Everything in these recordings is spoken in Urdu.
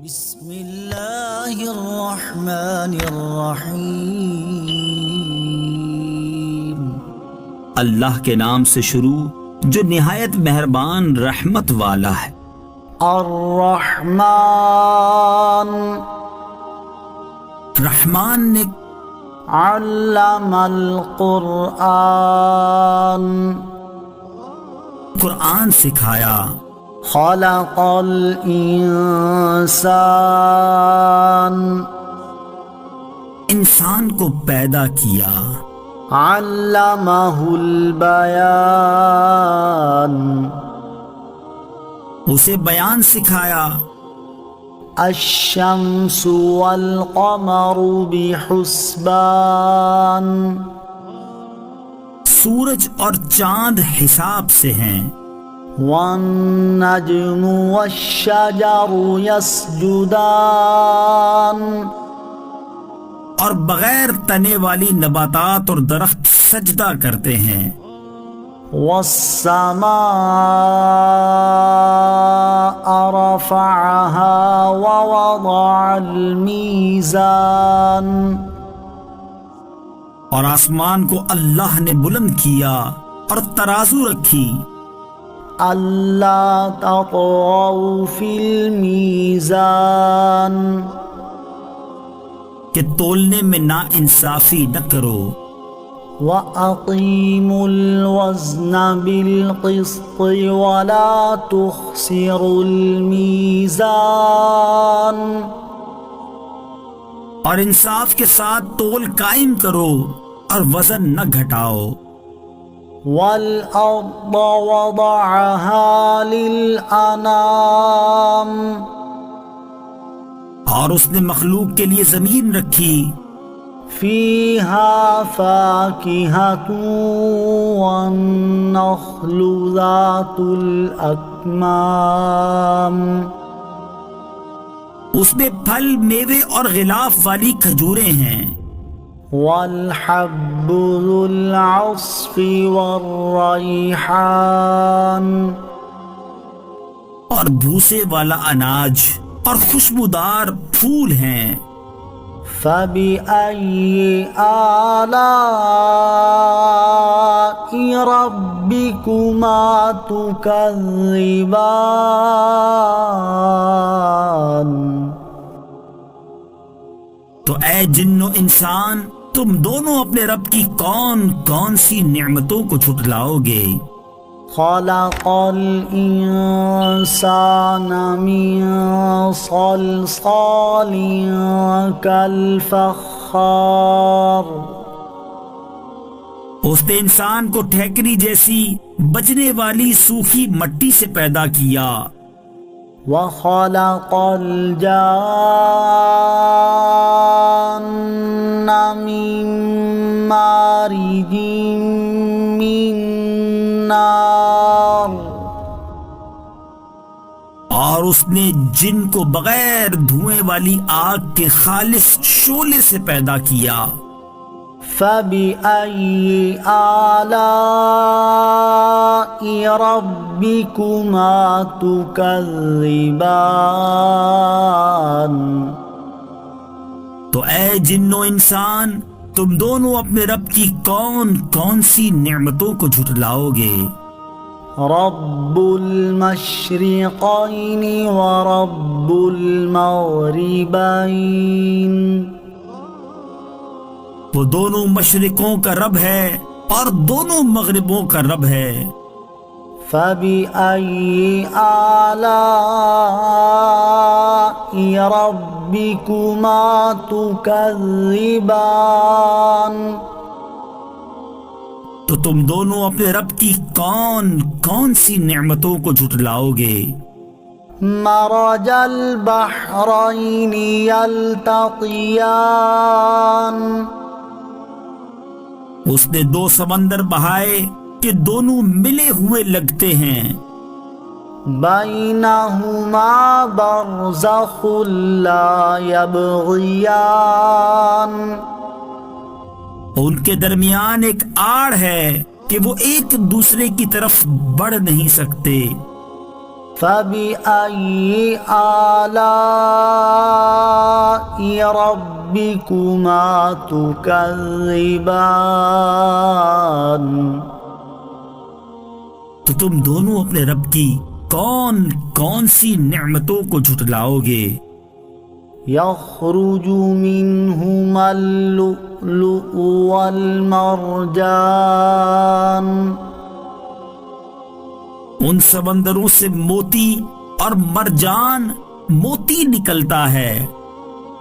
بسم اللہ الرحمن الرحیم۔ اللہ کے نام سے شروع جو نہایت مہربان رحمت والا ہے۔ الرحمن رحمان نے علم القرآن قرآن سکھایا۔ خلق الانسان انسان کو پیدا کیا۔ علمہ البیان اسے بیان سکھایا۔ الشمس والقمر بحسبان سورج اور چاند حساب سے ہیں۔ والنجم والشجر يسجدان اور بغیر تنے والی نباتات اور درخت سجدہ کرتے ہیں۔ والسماء رفعها ووضع الميزان اور آسمان کو اللہ نے بلند کیا اور ترازو رکھی۔ اللہ تطغوا فی المیزان کہ تولنے میں نا انصافی نہ کرو۔ وَأَقِيمُوا الْوَزْنَ بِالْقِسْطِ وَلَا تُخْسِرُوا الْمِيزَانَ اور انصاف کے ساتھ تول قائم کرو اور وزن نہ گھٹاؤ۔ وَالْأَرْضَ وَضَعَهَا لِلْأَنَامِ اور اس نے مخلوق کے لیے زمین رکھی۔ فِيهَا فَاكِهَةٌ وَالنَّخْلُ ذَاتُ الْأَكْمَامِ اس میں پھل، میوے اور غلاف والی کھجوریں ہیں۔ وَالْحَبُّ ذُو الْعَصْفِ وَالرَّيْحَانُ اور بھوسے والا اناج اور خوشبودار پھول ہیں۔ فَبِأَيِّ آلَاءِ رَبِّكُمَا تُكَذِّبَانِ تو اے جن و انسان، تم دونوں اپنے رب کی کون کون سی نعمتوں کو جھٹلاؤ گے؟ خَلَقَ الْإِنسَانَ مِنْ صَلْصَالٍ كَالْفَخَّارِ اس نے انسان کو ٹھیکری جیسی بجنے والی سوکھی مٹی سے پیدا کیا۔ وَخَلَقَ الْجَانَّ مِن مَّارِجٍ مِّن نَّارٍ اور اس نے جن کو بغیر دھوئیں والی آگ کے خالص شعلے سے پیدا کیا۔ فَبِأَيِّ آلَاءِ رَبِّكُمَا تُكَذِّبَانِ تو اے جن و انسان، تم دونوں اپنے رب کی کون کون سی نعمتوں کو جھٹلاؤ گے؟ رب المشرقین ورب المغربین وہ دونوں مشرقوں کا رب ہے اور دونوں مغربوں کا رب ہے۔ فَبِأَيِّ آلَاءِ رَبِّكُمَا تُكَذِّبَانِ تو تم دونوں اپنے رب کی کون کون سی نعمتوں کو جھٹلاؤ گے؟ مرج البحرین یلتقیان اس نے دو سمندر بہائے کہ دونوں ملے ہوئے لگتے ہیں۔ بینہما برزخ لا یبغیان ان کے درمیان ایک آڑ ہے کہ وہ ایک دوسرے کی طرف بڑھ نہیں سکتے۔ فبأي آلاء ربكما تكذبان تو تم دونوں اپنے رب کی کون کون سی نعمتوں کو جھٹلاؤ گے؟ يخرج منهما اللؤلؤ والمرجان ان سمندروں سے موتی اور مرجان موتی نکلتا ہے۔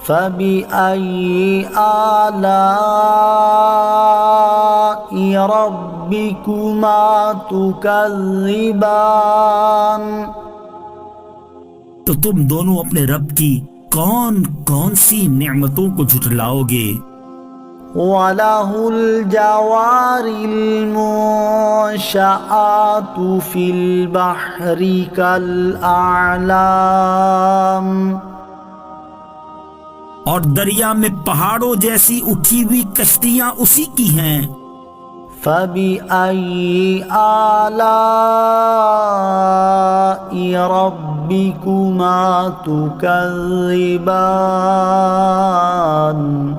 فبأي آلاء ربكما تكذبان تو تم دونوں اپنے رب کی کون کون سی نعمتوں کو جھٹلاؤ گے؟ وَلَهُ الْجَوَارِ الْمُنشَآتُ فِي الْبَحْرِ كَالْأَعْلَامِ اور دریا میں پہاڑوں جیسی اٹھی ہوئی کشتیاں اسی کی ہیں۔ فَبِأَيِّ آلَاءِ رَبِّكُمَا تُكَذِّبَانِ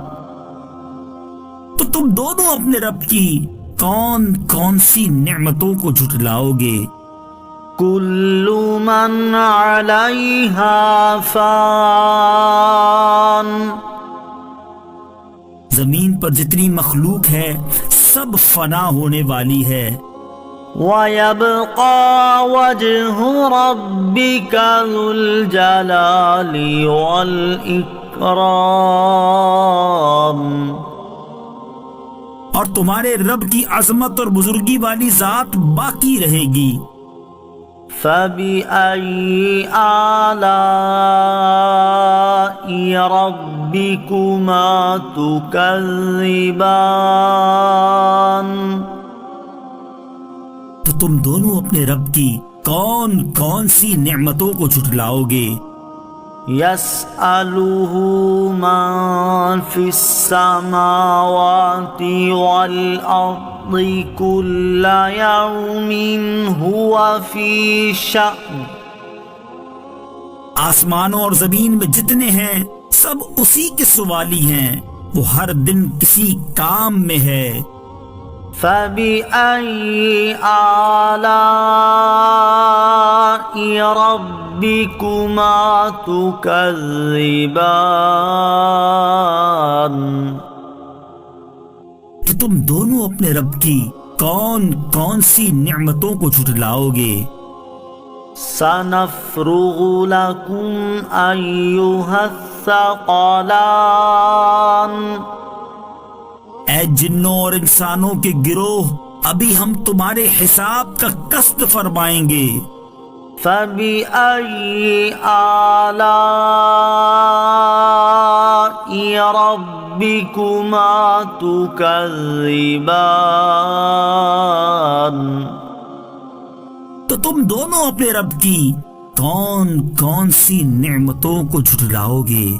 تو تم دونوں اپنے رب کی کون کون سی نعمتوں کو جھٹلاؤ گے؟ كل من عليها فان زمین پر جتنی مخلوق ہے سب فنا ہونے والی ہے۔ وَيَبْقَى وَجْهُ رَبِّكَ ذُو الْجَلَالِ وَالْإِكْرَامِ اور تمہارے رب کی عظمت اور بزرگی والی ذات باقی رہے گی۔ فَبِأَيِّ آلَاءِ رَبِّكُمَا تُكَذِّبَانِ تو تم دونوں اپنے رب کی کون کون سی نعمتوں کو جھٹلاؤ گے؟ يَسْأَلُهُ مَن فِي السَّمَاوَاتِ وَالْأَرْضِ كُلَّ يَوْمٍ هُوَ فِي شَأْنٍ آسمانوں اور زمین میں جتنے ہیں سب اسی کے سوالی ہیں، وہ ہر دن کسی کام میں ہے۔ فَبِأَيِّ آلَاءِ رَبِّكُمَا تُكَذِّبَانِ تو تم دونوں اپنے رب کی کون کون سی نعمتوں کو جھٹلاؤ گے؟ سَنَفْرُغُ لَكُمْ أَيُّهَ الثَّقَلَانِ اے جنوں اور انسانوں کے گروہ، ابھی ہم تمہارے حساب کا قصد فرمائیں گے۔ فَبِأَيِّ آلَاءِ رَبِّكُمَا تُكَذِّبَانِ تو تم دونوں اپنے رب کی کون کون سی نعمتوں کو جھٹلاؤ گے؟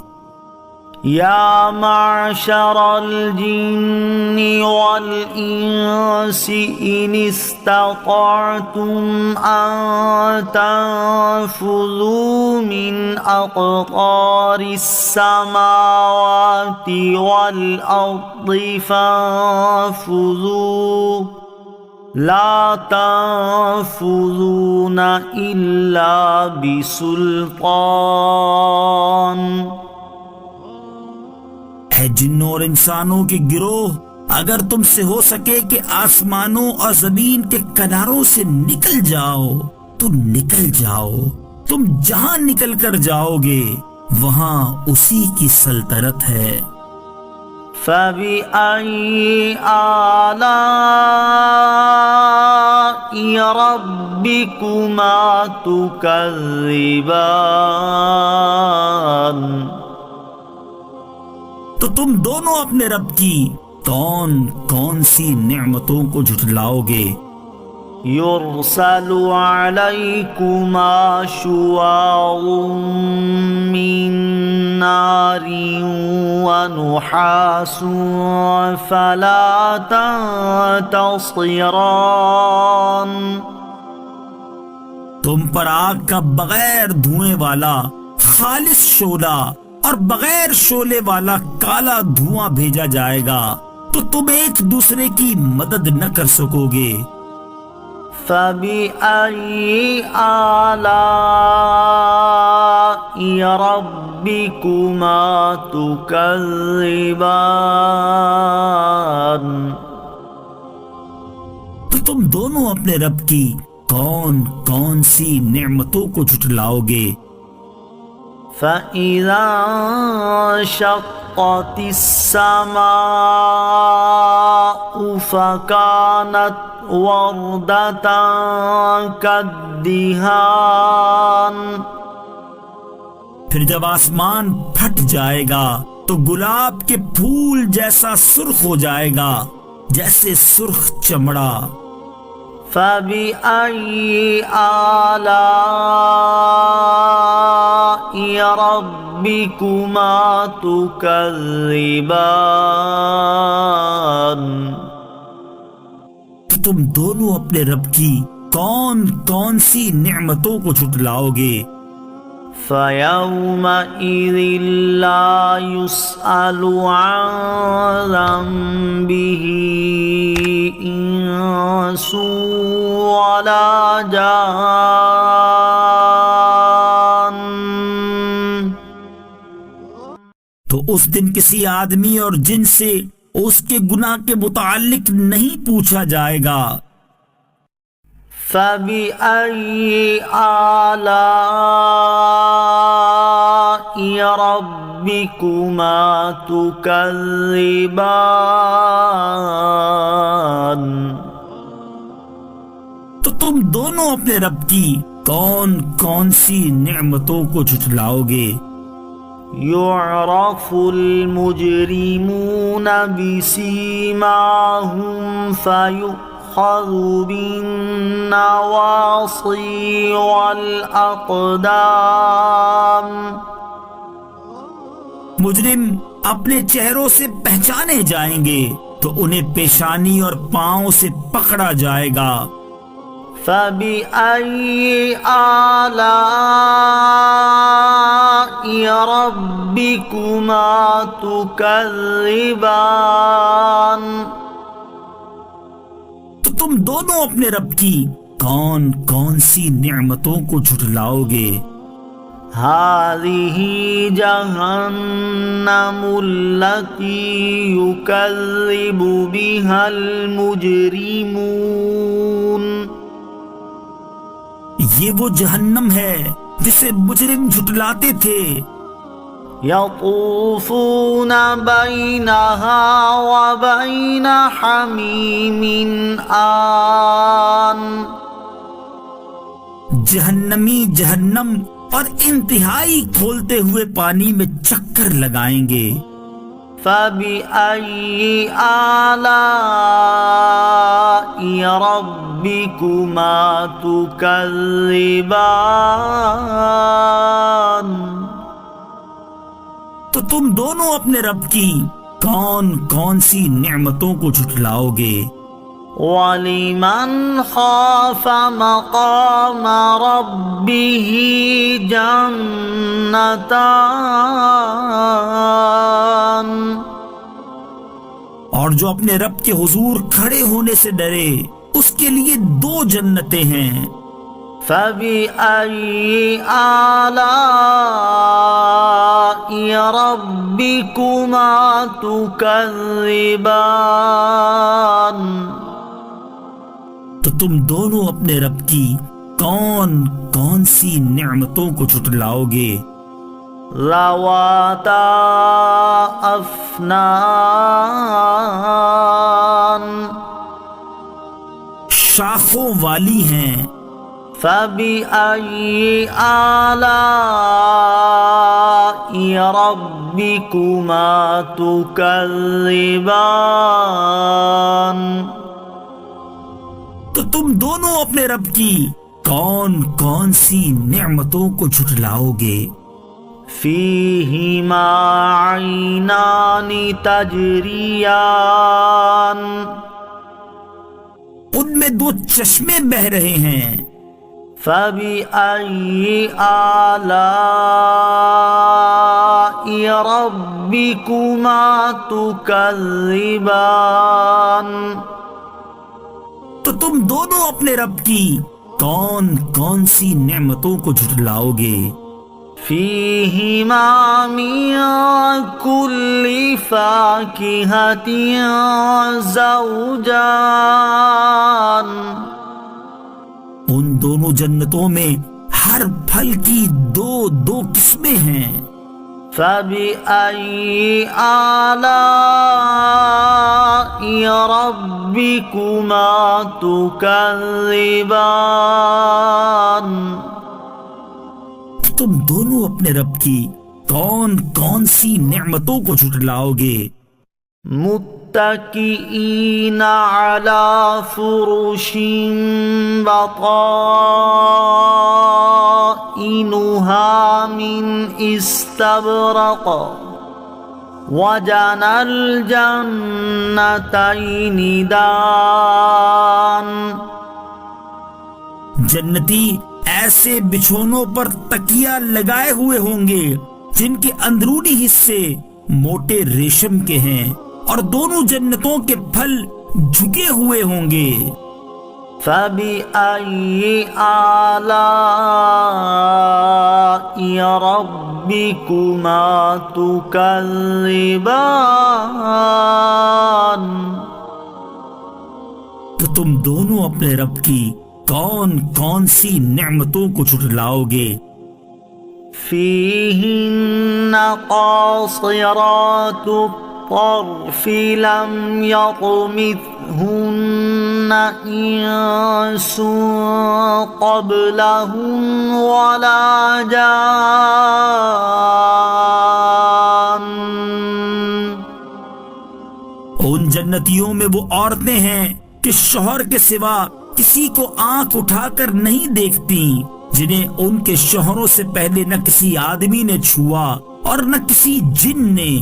یا معشر الجن والانس ان استطعتم ان تنفذوا من اقطار السماوات والارض فانفذوا لا تنفذون الا بسلطان۔ اے جنوں اور انسانوں کے گروہ، اگر تم سے ہو سکے کہ آسمانوں اور زمین کے کناروں سے نکل جاؤ تو نکل جاؤ، تم جہاں نکل کر جاؤ گے وہاں اسی کی سلطنت ہے۔ فَبِأَيِّ آلَاءِ رَبِّكُمَا تُكَذِّبَانِ تو تم دونوں اپنے رب کی کون کون سی نعمتوں کو جھٹلاؤ گے؟ يُرْسَلُ عَلَيْكُمَا شُوَاظٌ مِّن نَّارٍ وَنُحَاسٌ فَلَا تَنتَصِرَانِ تو تم پر آگ کا بغیر دھوئیں والا خالص شعلہ اور بغیر شعلے والا کالا دھواں بھیجا جائے گا تو تم ایک دوسرے کی مدد نہ کر سکو گے۔ فَبِأَيِّ آلَاءِ رَبِّكُمَا تُكَذِّبَانِ، تو تم دونوں اپنے رب کی کون کون سی نعمتوں کو جھٹلاؤ گے؟ فَإِذَا انشَقَّتِ السَّمَاءُ فَكَانَتْ وَرْدَةً كَالدِّهَانِ، پھر جب آسمان پھٹ جائے گا تو گلاب کے پھول جیسا سرخ ہو جائے گا جیسے سرخ چمڑا۔ فَبِأَيِّ آلَاءِ رَبِّكُمَا تُكَذِّبَانِ، تو تم دونوں اپنے رب کی کون کون سی نعمتوں کو جھٹلاؤ گے؟ فَيَوْمَئِذٍ لَا يُسْأَلُ عَنْ ذَنبِهِ إِنسٌ وَلَا جَانٌّ، تو اس دن کسی آدمی اور جن سے اس کے گناہ کے متعلق نہیں پوچھا جائے گا۔ فَبِأَيِّ آلَاءِ رَبِّكُمَا تُكَذِّبَانِ، تو تم دونوں اپنے رب کی کون کون سی نعمتوں کو جھٹلاؤ گے؟ يُعْرَفُ الْمُجْرِمُونَ بِسِيمَاهُمْ فَيُؤْخَذُ بِالنَّوَاصِي وَالْأَقْدَامِ، مجرم اپنے چہروں سے پہچانے جائیں گے تو انہیں پیشانی اور پاؤں سے پکڑا جائے گا۔ فَبِأَيِّ آلَاءِ رَبِّكُمَا تُكَذِّبَانِ، تو تم دونوں اپنے رب کی کون کون سی نعمتوں کو جھٹلاؤ گے؟ هَذِهِ جَهَنَّمُ الَّتِي يُكَذِّبُ بِهَا الْمُجْرِمُونَ، یہ وہ جہنم ہے جسے مجرم جھٹلاتے تھے۔ يَطُوفُونَ بَيْنَهَا وَبَيْنَ حَمِيمٍ آنٍ، جہنمی جہنم اور انتہائی کھولتے ہوئے پانی میں چکر لگائیں گے۔ فَبِأَيِّ آلَاءِ رَبِّكُمَا تُكَذِّبَانِ، تو تم دونوں اپنے رب کی کون کون سی نعمتوں کو جھٹلاؤ گے؟ وَلِمَنْ خَافَ مَقَامَ رَبِّهِ جَنَّتَانِ، اور جو اپنے رب کے حضور کھڑے ہونے سے ڈرے اس کے لیے دو جنتیں ہیں۔ فَبِأَيِّ آلَاءِ رَبِّكُمَا تُكَذِّبَانِ، تو تم دونوں اپنے رب کی کون کون سی نعمتوں کو جھٹلاؤ گے؟ ذَوَاتَا أَفْنَانٍ، شاخوں والی ہیں۔ فَبِأَيِّ آلَاءِ رَبِّكُمَا تُكَذِّبَانِ، تو تم دونوں اپنے رب کی کون کون سی نعمتوں کو جھٹلاؤ گے؟ فِيهِمَا عَيْنَانِ تَجْرِيَانِ، ان میں دو چشمے بہہ رہے ہیں۔ فبأي آلاء ربكما تكذبان تو تم دونوں اپنے رب کی کون کون سی نعمتوں کو جھٹلاؤ گے؟ فيهما من كل فاكهة زوجان ان دونوں جنتوں میں ہر پھل کی دو دو قسمیں ہیں۔ فبأي آلاء ربكما تكذبان تم دونوں اپنے رب کی کون کون سی نعمتوں کو جھٹلاؤ گے؟ متكئين على فرش بطائنها من استبرق وجنى الجنتين دان جنتی ایسے بچھونوں پر تکیہ لگائے ہوئے ہوں گے جن کے اندرونی حصے موٹے ریشم کے ہیں، اور دونوں جنتوں کے پھل جھکے ہوئے ہوں گے۔ فَبِأَيِّ آلَاءِ رَبِّكُمَا تُكَذِّبَانِ تو تم دونوں اپنے رب کی کون کون سی نعمتوں کو جھٹلاؤ گے؟ فِيهِنَّ قَاصِرَاتُ الطَّرْفِ لَمْ يَطْمِثْهُنَّ إِنسٌ قَبْلَهُمْ وَلَا جَانٌّ ان جنتیوں میں وہ عورتیں ہیں کہ شوہر کے سوا کسی کو آنکھ اٹھا کر نہیں دیکھتی، جنہیں ان کے شوہروں سے پہلے نہ کسی آدمی نے چھوا اور نہ کسی جن نے۔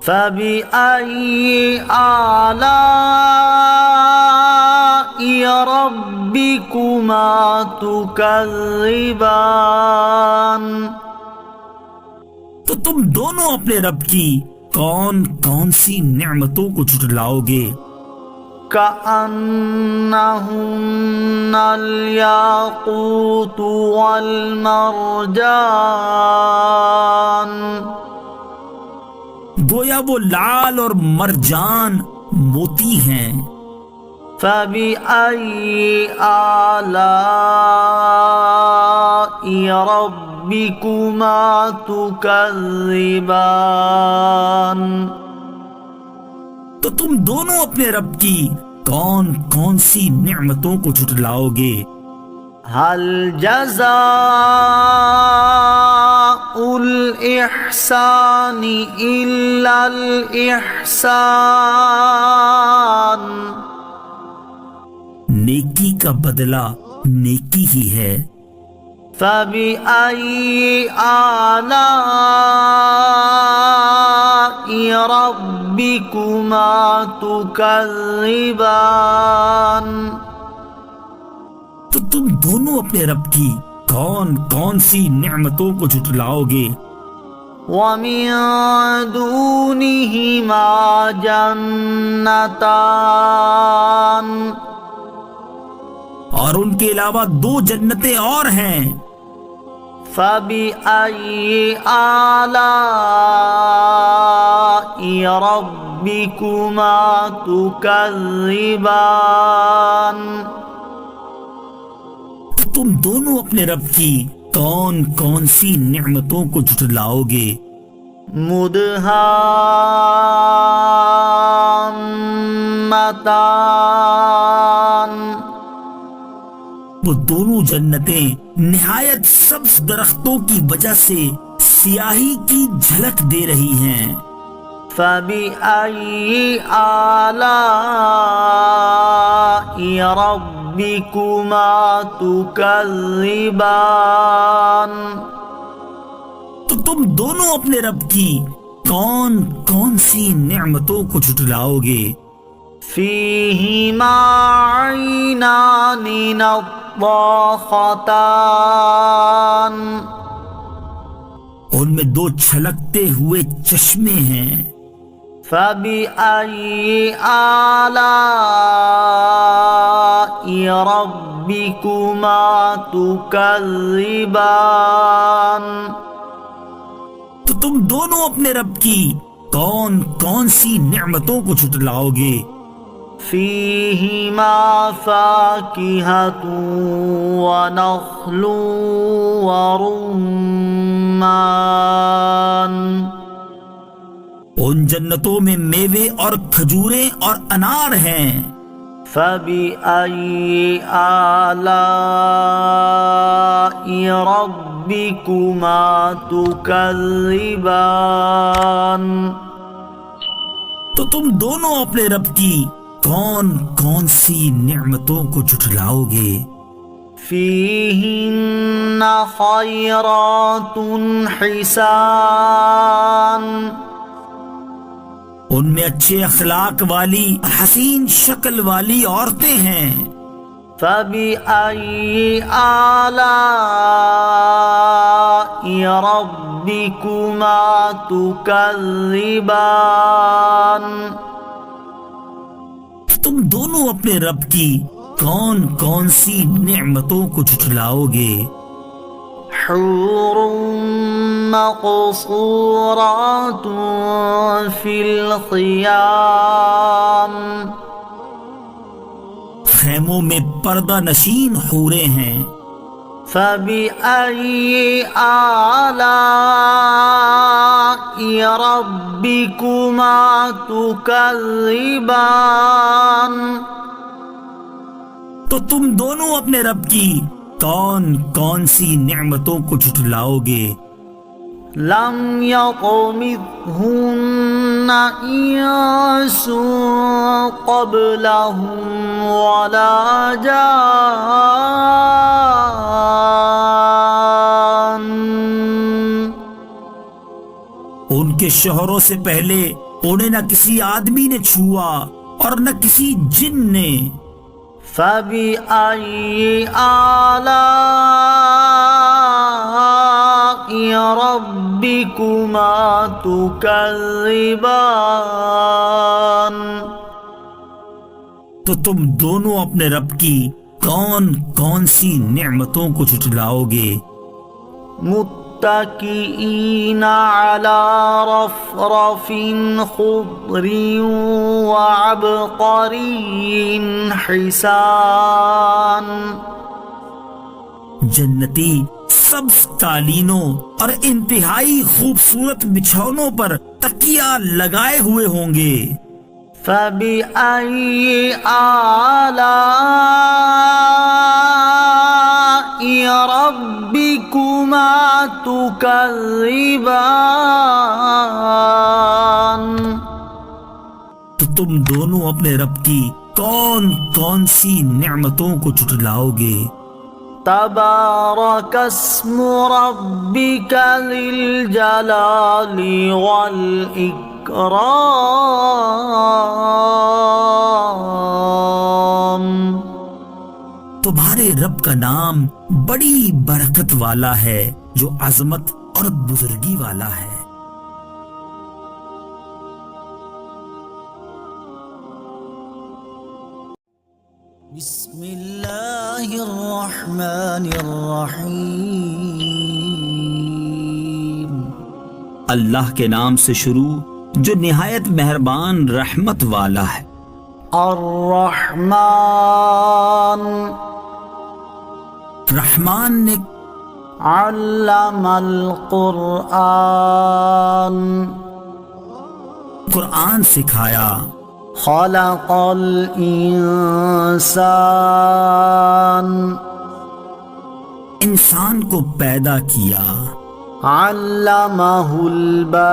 فَبِأَيِّ آلَاءِ رَبِّكُمَا تُكَذِّبَانِ تو تم دونوں اپنے رب کی کون کون سی نعمتوں کو جھٹلاؤ گے؟ كأنهن الياقوت والمرجان گویا وہ لال اور مرجان موتی ہیں۔ فبأي آلاء ربكما تكذبان تو تم دونوں اپنے رب کی کون کون سی نعمتوں کو جھٹلاؤ گے؟ هل جزاء الإحسان إلا الإحسان نیکی کا بدلہ نیکی ہی ہے۔ فبأي آلاء ربكما تكذبان تو تم دونوں اپنے رب کی کون کون سی نعمتوں کو جھٹلاؤ گے؟ ومن دونهما جنتان اور ان کے علاوہ دو جنتیں اور ہیں۔ فبأي آلاء ربكما تكذبان تو تم دونوں اپنے رب کی کون کون سی نعمتوں کو جھٹلاؤ گے؟ مدہامتان وہ دونوں جنتیں نہایت سبز درختوں کی وجہ سے سیاہی کی جھلک دے رہی ہیں۔ فبأي آلاء ربكما تكذبان تو تم دونوں اپنے رب کی کون کون سی نعمتوں کو جھٹلاؤ گے؟ فيهما عينان الطاختان ان میں دو چھلکتے ہوئے چشمے ہیں. فبأي آلاء ربكما تكذبان تو تم دونوں اپنے رب کی کون کون سی نعمتوں کو جھٹلاؤ گے؟ فيهما فاكهة ونخل ورمان ان جنتوں میں میوے اور کھجوریں اور انار ہیں. فبأي آلاء ربكما تكذبان تو تم دونوں اپنے رب کی کون کون سی نعمتوں کو جھٹلاؤ گے؟ فيهن خيرات حسان ان میں اچھے اخلاق والی حسین شکل والی عورتیں ہیں. فبأي آلاء ربكما تكذبان تم دونوں اپنے رب کی کون کون سی نعمتوں کو جھٹلاؤ گے؟ حور مقصورات في الخيام خیموں میں پردہ نشین حوریں ہیں. فبأي آلاء ربكما تكذبان تو تم دونوں اپنے رب کی کون کون سی نعمتوں کو جھٹلاؤ گے؟ لم يطمثهن إنس قبلهم ولا جان ان کے شوہروں سے پہلے انہیں نہ کسی آدمی نے چھوا اور نہ کسی جن نے. فبأي آلاء ربكما تكذبان تو تم دونوں اپنے رب کی کون کون سی نعمتوں کو جھٹلاؤ گے؟ متكئين على رفرف خضر وعبقري حسان جنتی سبز قالینوں اور انتہائی خوبصورت بچھونوں پر تکیہ لگائے ہوئے ہوں گے. فبأي آلاء ربكما تكذبان تو تم دونوں اپنے رب کی کون کون سی نعمتوں کو جھٹلاؤ گے؟ تبارك اسم ربك ذي الجلال والإكرام تمہارے رب کا نام بڑی برکت والا ہے جو عظمت اور بزرگی والا ہے. بسم اللہ الرحمن الرحیم اللہ کے نام سے شروع جو نہایت مہربان رحمت والا ہے. الرحمن رحمان نے علم القرآن قرآن سکھایا. خلق الانسان انسان کو پیدا کیا. علمہ البیان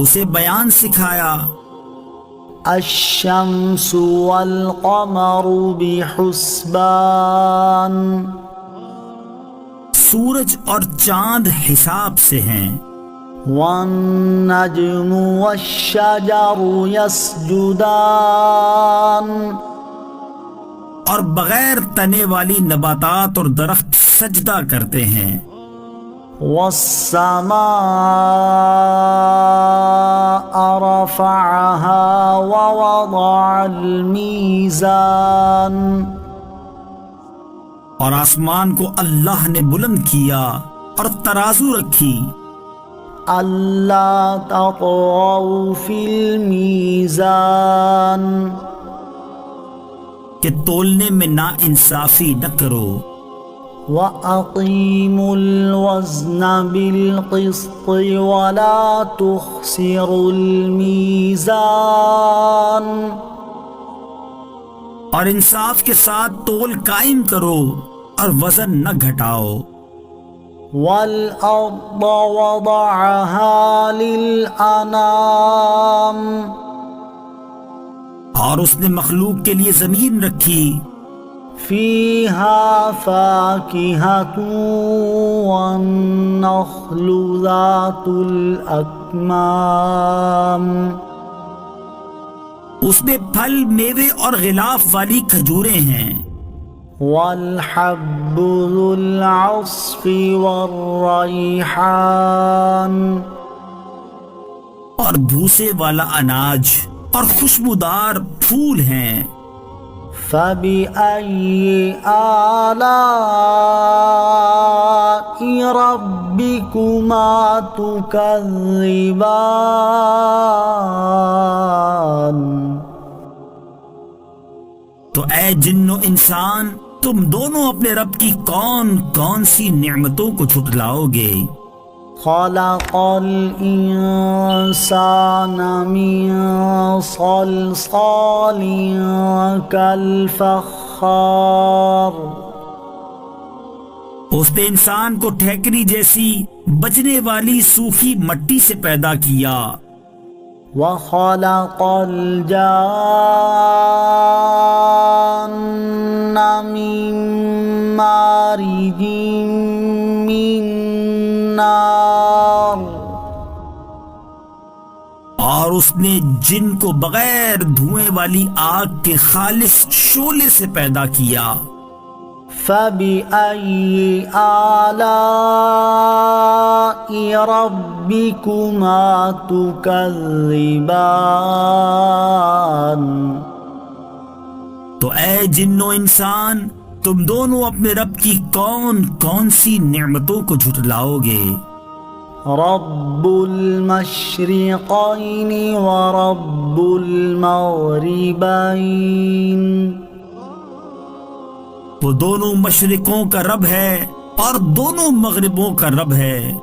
اسے بیان سکھایا. الشمس والقمر بحسبان سورج اور چاند حساب سے ہیں. والنجم والشجر يسجدان اور بغیر تنے والی نباتات اور درخت سجدہ کرتے ہیں۔ والسماء رفعها ووضع الميزان اور آسمان کو اللہ نے بلند کیا اور ترازو رکھی، ألا تطغوا في الميزان کہ تولنے میں نا انصافی نہ کرو، وأقيموا الوزن بالقسط ولا تخسروا الميزان اور انصاف کے ساتھ تول قائم کرو اور وزن نہ گھٹاؤ۔ والأرض وضعها للأنام اور اس نے مخلوق کے لیے زمین رکھی، فيها فاكهة والنخل ذات الأكمام اس میں پھل، میوے اور غلاف والی کھجوریں ہیں، والحب ذو العصف والريحان اور بھوسے والا اناج اور خوشبودار پھول ہیں۔ فبأي آلاء ربكما تكذبان تو اے جن و انسان، تم دونوں اپنے رب کی کون کون سی نعمتوں کو جھٹلاؤ گے؟ خلق الإنسان من صلصال كالفخار اس نے انسان کو ٹھیکری جیسی بجنے والی سوکھی مٹی سے پیدا کیا، وخلق الجان من مارج من نار اور اس نے جن کو بغیر دھوئیں والی آگ کے خالص شعلے سے پیدا کیا۔ فبأي آلاء ربكما تكذبان تو اے جن و انسان، تم دونوں اپنے رب کی کون کون سی نعمتوں کو جھٹلاؤ گے؟ رب المشرقين ورب المغربين وہ دونوں مشرقوں کا رب ہے اور دونوں مغربوں کا رب ہے۔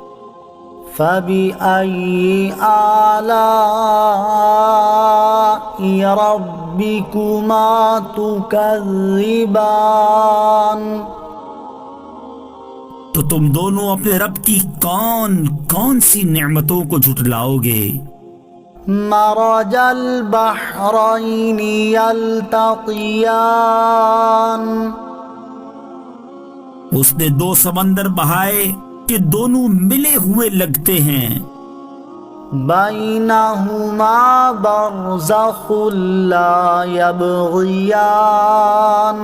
فبأي آلاء ربكما تكذبان تو تم دونوں اپنے رب کی کون کون سی نعمتوں کو جھٹلاؤ گے؟ مرج البحرين يلتقيان اس نے دو سمندر بہائے کہ دونوں ملے ہوئے لگتے ہیں، بينهما برزخ لا يبغيان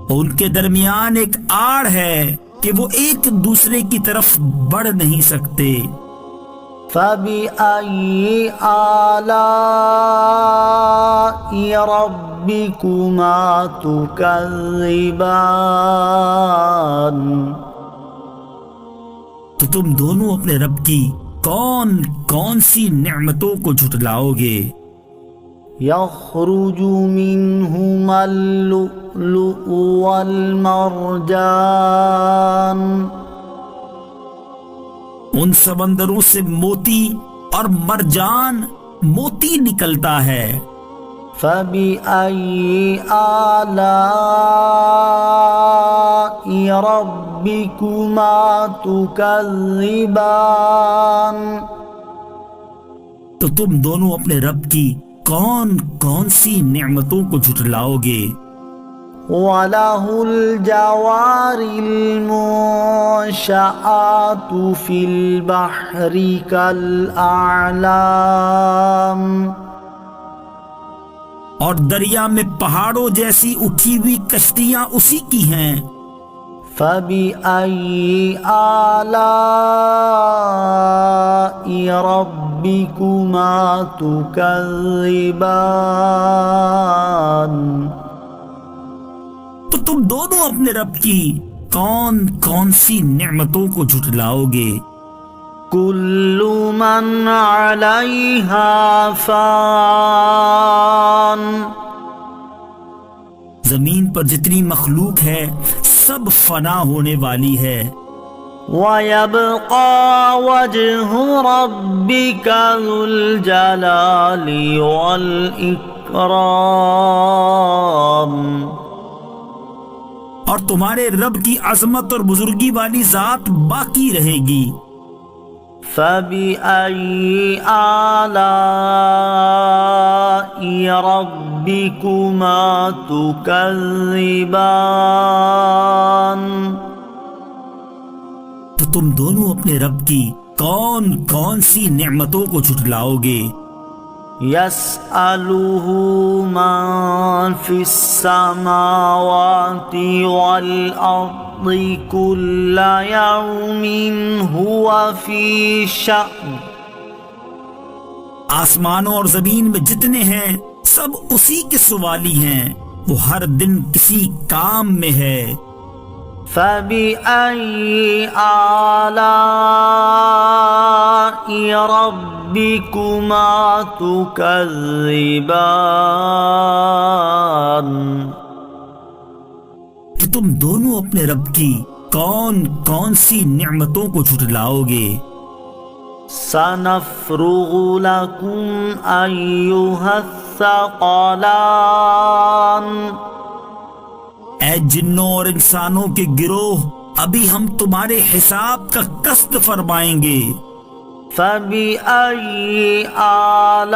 ان کے درمیان ایک آڑ ہے کہ وہ ایک دوسرے کی طرف بڑھ نہیں سکتے۔ فبأي آلاء ربكما تكذبان تو تم دونوں اپنے رب کی کون کون سی نعمتوں کو جھٹلاؤ گے؟ يخرج منهما اللؤلؤ والمرجان ان سمندروں سے موتی اور مرجان موتی نکلتا ہے۔ فبأي آلاء ربكما تكذبان تو تم دونوں اپنے رب کی کون کون سی نعمتوں کو جھٹلاؤ گے؟ وَلَهُ الْجَوَارِ الْمُنشَآتُ فِي الْبَحْرِ كَالْأَعْلَامِ اور دریا میں پہاڑوں جیسی اٹھی ہوئی کشتیاں اسی کی ہیں۔ فَبِأَيِّ آلَاءِ رَبِّكُمَا تُكَذِّبَانِ؟ تو تم دونوں اپنے رب کی کون کون سی نعمتوں کو جھٹلاؤ گے؟ كُلُّ مَنْ عَلَيْهَا فَانٍ، زمین پر جتنی مخلوق ہے سب فنا ہونے والی ہے۔ وَيَبْقَى وَجْهُ رَبِّكَ ذُو الْجَلَالِ وَالْإِكْرَامِ، اور تمہارے رب کی عظمت اور بزرگی والی ذات باقی رہے گی۔ فَبِأَيِّ آلَاءِ رَبِّكُمَا تُكَذِّبَانِ؟ تو تم دونوں اپنے رب کی کون کون سی نعمتوں کو جھٹلاؤ گے؟ يَسْأَلُهُ مَن فِي السَّمَاوَاتِ وَالْأَرْضِ كُلَّ يَوْمٍ هُوَ فِي شَأْنٍ، آسمانوں اور زمین میں جتنے ہیں سب اسی کے سوالی ہیں، وہ ہر دن کسی کام میں ہے۔ فَبِأَيِّ آلَاءِ رَبِّكُمَا تُكَذِّبَانِ؟ تو تم دونوں اپنے رب کی کون کون سی نعمتوں کو جھٹلاؤ گے؟ سَنَفْرُغُ لَكُمْ أَيُّهَ الثَّقَلَانِ، اے جنوں اور انسانوں کے گروہ، ابھی ہم تمہارے حساب کا قصد فرمائیں گے۔ فَبِأَيِّ آلَاءِ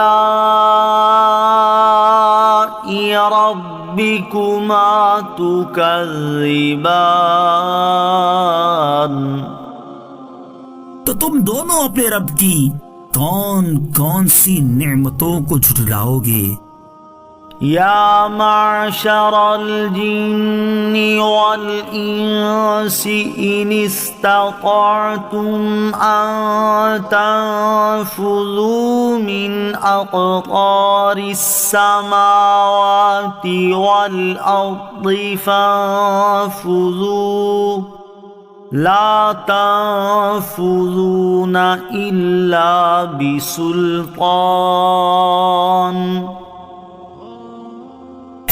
رَبِّكُمَا تُكَذِّبَانِ؟ تو تم دونوں اپنے رب کی کون کون سی نعمتوں کو جھٹلاؤ گے؟ یا معشر الجن والانس ان استطعتم ان تنفذوا من اقطار السماوات والارض فانفذوا لا تنفذون الا بسلطان۔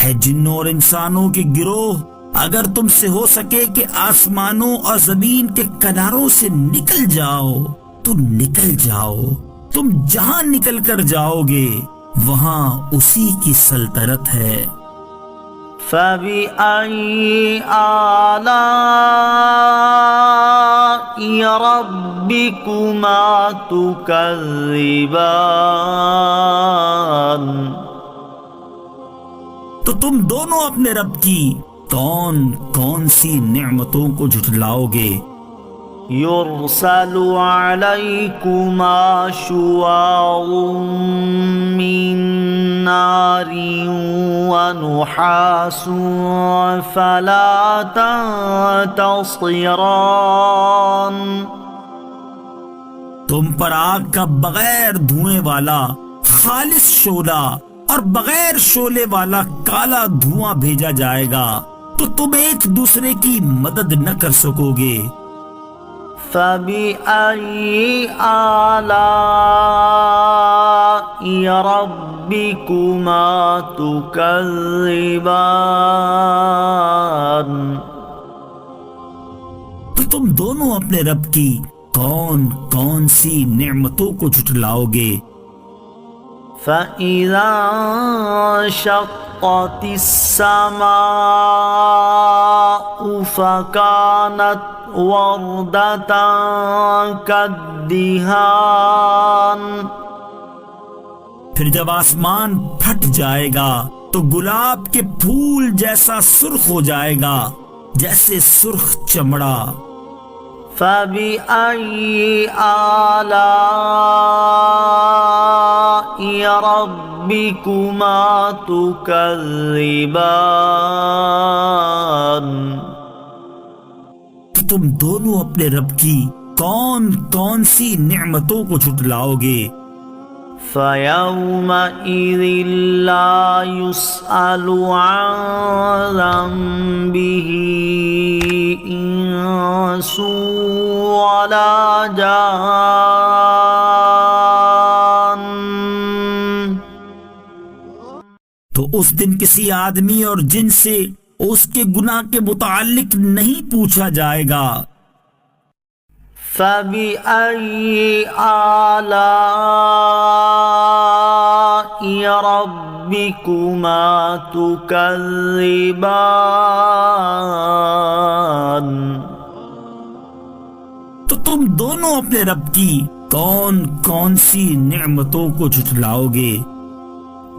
اے جنوں اور انسانوں کے گروہ، اگر تم سے ہو سکے کہ آسمانوں اور زمین کے کناروں سے نکل جاؤ تو نکل جاؤ، تم جہاں نکل کر جاؤ گے وہاں اسی کی سلطنت ہے۔ فَبِأَيِّ آلَاءِ رَبِّكُمَا تُكَذِّبَانِ؟ تو تم دونوں اپنے رب کی کون کون سی نعمتوں کو جھٹلاؤ گے؟ يُرْسَلُ عَلَيْكُمَا شُوَاظٌ مِّن نَّارٍ وَنُحَاسٌ فَلَا تَنتَصِرَانِ۔ تم پر آگ کا بغیر دھوئیں والا خالص شعلہ اور بغیر شعلے والا کالا دھواں بھیجا جائے گا تو تم ایک دوسرے کی مدد نہ کر سکو گے۔ فَبِأَيِّ آلَاءِ رَبِّكُمَا تُكَذِّبَانِ؟ تو تم دونوں اپنے رب کی کون کون سی نعمتوں کو جھٹلاؤ گے؟ فَإِذَا انشَقَّتِ السَّمَاءُ فَكَانَتْ وَرْدَةً كَالدِّهَانِ، پھر جب آسمان پھٹ جائے گا تو گلاب کے پھول جیسا سرخ ہو جائے گا جیسے سرخ چمڑا۔ فَبِأَيِّ آلَاءِ ربكما تكذبان تو تم دونوں اپنے رب کی کون کون سی نعمتوں کو جھٹلاؤ گے؟ فَيَوْمَئِذٍ لَا يُسْأَلُ عَنْ ذَنبِهِ إِنسٌ وَلَا جَانٌّ تو اس دن کسی آدمی اور جن سے اس کے گناہ کے متعلق نہیں پوچھا جائے گا۔ فَبِأَيِّ آلَاءِ رَبِّكُمَا تُكَذِّبَانِ تو تم دونوں اپنے رب کی کون کون سی نعمتوں کو جھٹلاؤ گے؟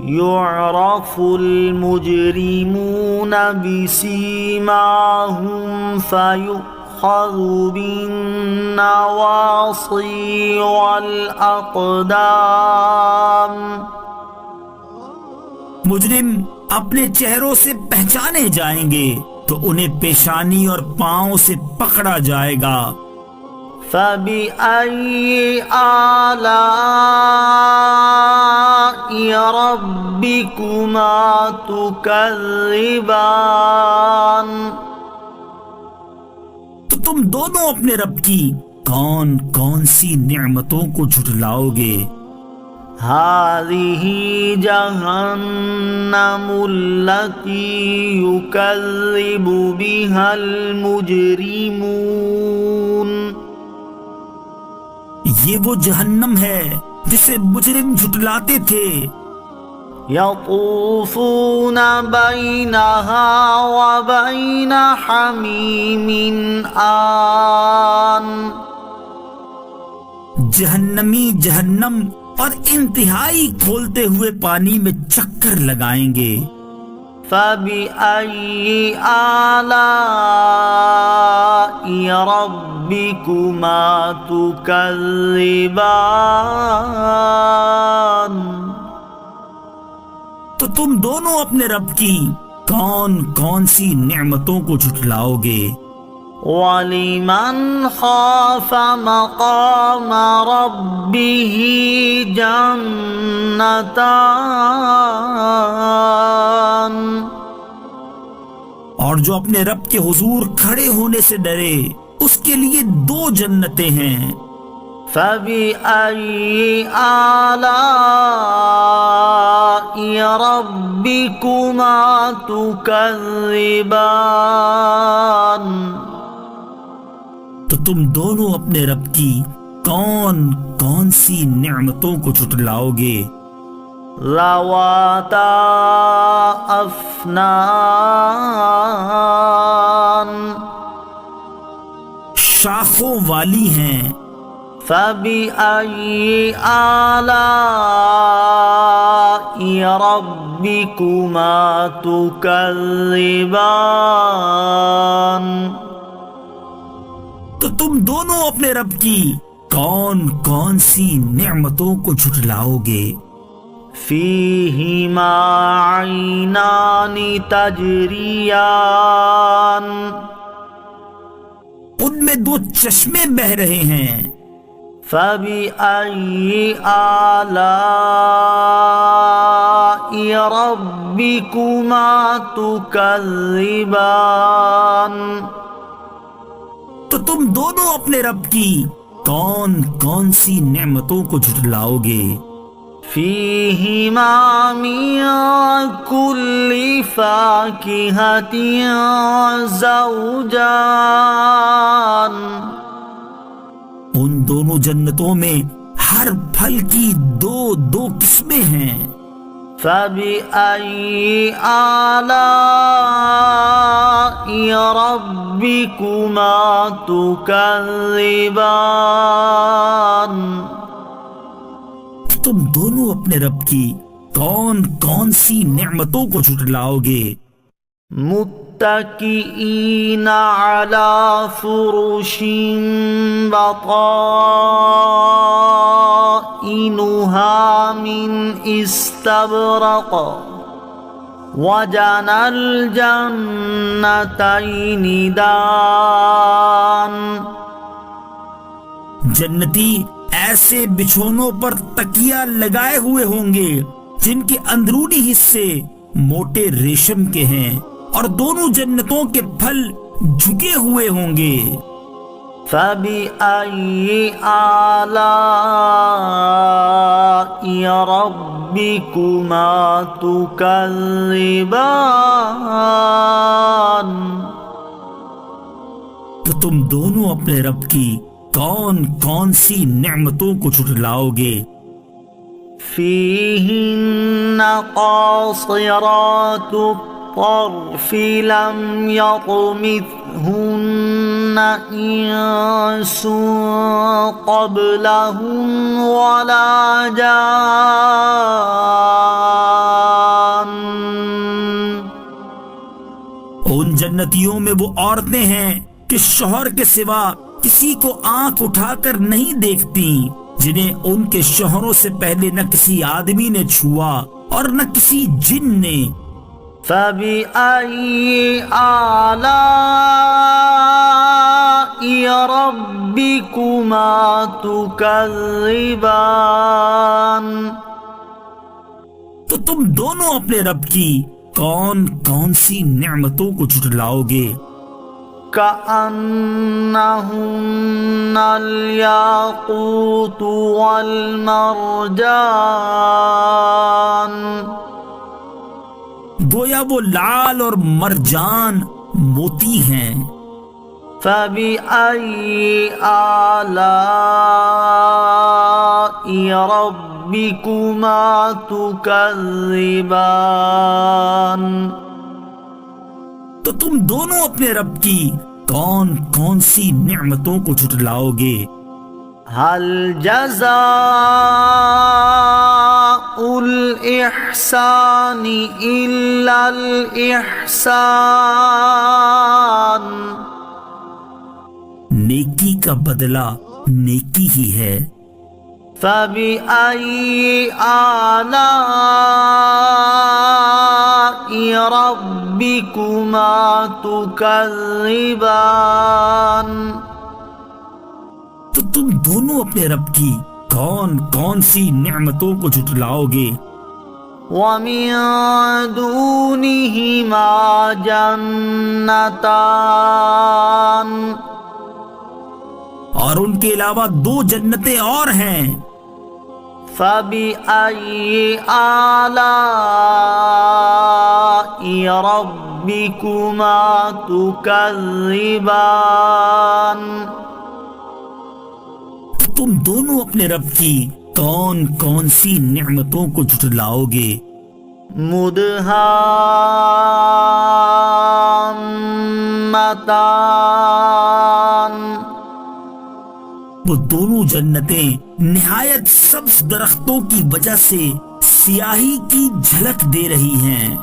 يُعْرَفُ الْمُجْرِمُونَ بِسِيمَاهُمْ فَيُؤْخَذُ بِالنَّوَاصِي وَالْأَقْدَامِ مجرم اپنے چہروں سے پہچانے جائیں گے تو انہیں پیشانی اور پاؤں سے پکڑا جائے گا۔ فَبِأَيِّ آلَاءِ رَبِّكُمَا تُكَذِّبَانِ تو تم دونوں اپنے رب کی کون کون سی نعمتوں کو جھٹلاؤ گے؟ هَذِهِ جَهَنَّمُ الَّتِي يُكَذِّبُ بِهَا الْمُجْرِمُونَ یہ وہ جہنم ہے جسے مجرم جھٹلاتے تھے۔ يَطُوفُونَ بَيْنَهَا وَبَيْنَ حَمِيمٍ آن جہنمی جہنم اور انتہائی کھولتے ہوئے پانی میں چکر لگائیں گے۔ فَبِأَيِّ آلَاءِ رَبِّكُمَا تُكَذِّبَانِ تو تم دونوں اپنے رب کی کون کون سی نعمتوں کو جھٹلاؤ گے؟ وَلِمَنْ خَافَ مَقَامَ رَبِّهِ جَنَّتَانِ اور جو اپنے رب کے حضور کھڑے ہونے سے ڈرے اس کے لیے دو جنتیں ہیں۔ فَبِأَيِّ آلَاءِ رَبِّكُمَا تُكَذِّبَانِ تو تم دونوں اپنے رب کی کون کون سی نعمتوں کو جھٹلاؤ گے؟ ذَوَاتَا أَفْنَانٍ شاخوں والی ہیں۔ فَبِأَيِّ آلَاءِ رَبِّكُمَا تُكَذِّبَانِ تو تم دونوں اپنے رب کی کون کون سی نعمتوں کو جھٹلاؤ گے؟ فِيهِمَا عَيْنَانِ تَجْرِيَانِ ان میں دو چشمے بہہ رہے ہیں۔ فَبِأَيِّ آلَاءِ رَبِّكُمَا تُكَذِّبَانِ تو تم دونوں اپنے رب کی کون کون سی نعمتوں کو جھٹلاؤ گے؟ فِيهِمَا مِن كُلِّ فَاكِهَةٍ زَوْجَانِ ان دونوں جنتوں میں ہر پھل کی دو دو قسمیں ہیں۔ فَبِأَيِّ آلَاءِ رَبِّكُمَا تُكَذِّبَانِ تم دونوں اپنے رب کی کون کون سی نعمتوں کو جھٹلاؤ گے؟ متكئين على فرش بطائنها بطائنها من استبرق وجنى الجنتين دان. جنتی ایسے بچھونوں پر تکیہ لگائے ہوئے ہوں گے جن کے اندرونی حصے موٹے ریشم کے ہیں، اور دونوں جنتوں کے پھل جھکے ہوئے ہوں گے. فَبِأَيِّ آلَاءِ رَبِّكُمَا تُكَذِّبَانِ. تو تم دونوں اپنے رب کی کون کون سی نعمتوں کو جھٹلاؤ گے؟ فِيهِنَّ قَاصِرَاتُ الطَّرْفِ لَمْ يَطْمِثْهُنَّ إِنسٌ قَبْلَهُمْ وَلَا جَانٌّ. ان جنتیوں میں وہ عورتیں ہیں کہ شوہر کے سوا کسی کو آنکھ اٹھا کر نہیں دیکھتی، جنہیں ان کے شوہروں سے پہلے نہ کسی آدمی نے چھوا اور نہ کسی جن نے. فَبِأَيِّ آلَاءِ رَبِّكُمَا تُكَذِّبَانِ. تو تم دونوں اپنے رب کی کون کون سی نعمتوں کو جھٹلاؤ گے؟ كأنهن الياقوت والمرجان. گویا وہ لال اور مرجان موتی ہیں. فَبِأَيِّ آلَاءِ رَبِّكُمَا تُكَذِّبَانِ. تو تم دونوں اپنے رب کی کون کون سی نعمتوں کو جھٹلاؤ گے؟ هل جزاء الإحسان إلا الإحسان. نیکی کا بدلہ نیکی ہی ہے. فَبِأَيِّ آلَاءِ رَبِّكُمَا تُكَذِّبَانِ. تو تم دونوں اپنے رب کی کون کون سی نعمتوں کو جھٹلاؤ گے؟ وَمِن دُونِهِمَا جَنَّتَانِ. اور ان کے علاوہ دو جنتیں اور ہیں. فَبِأَيِّ آلَاءِ رَبِّكُمَا تُكَذِّبَانِ. تو تم دونوں اپنے رب کی کون کون سی نعمتوں کو جھٹلاؤ گے؟ مُدْهَامَّتَانِ. وہ دونوں جنتیں نہایت سبز درختوں کی وجہ سے سیاہی کی جھلک دے رہی ہیں.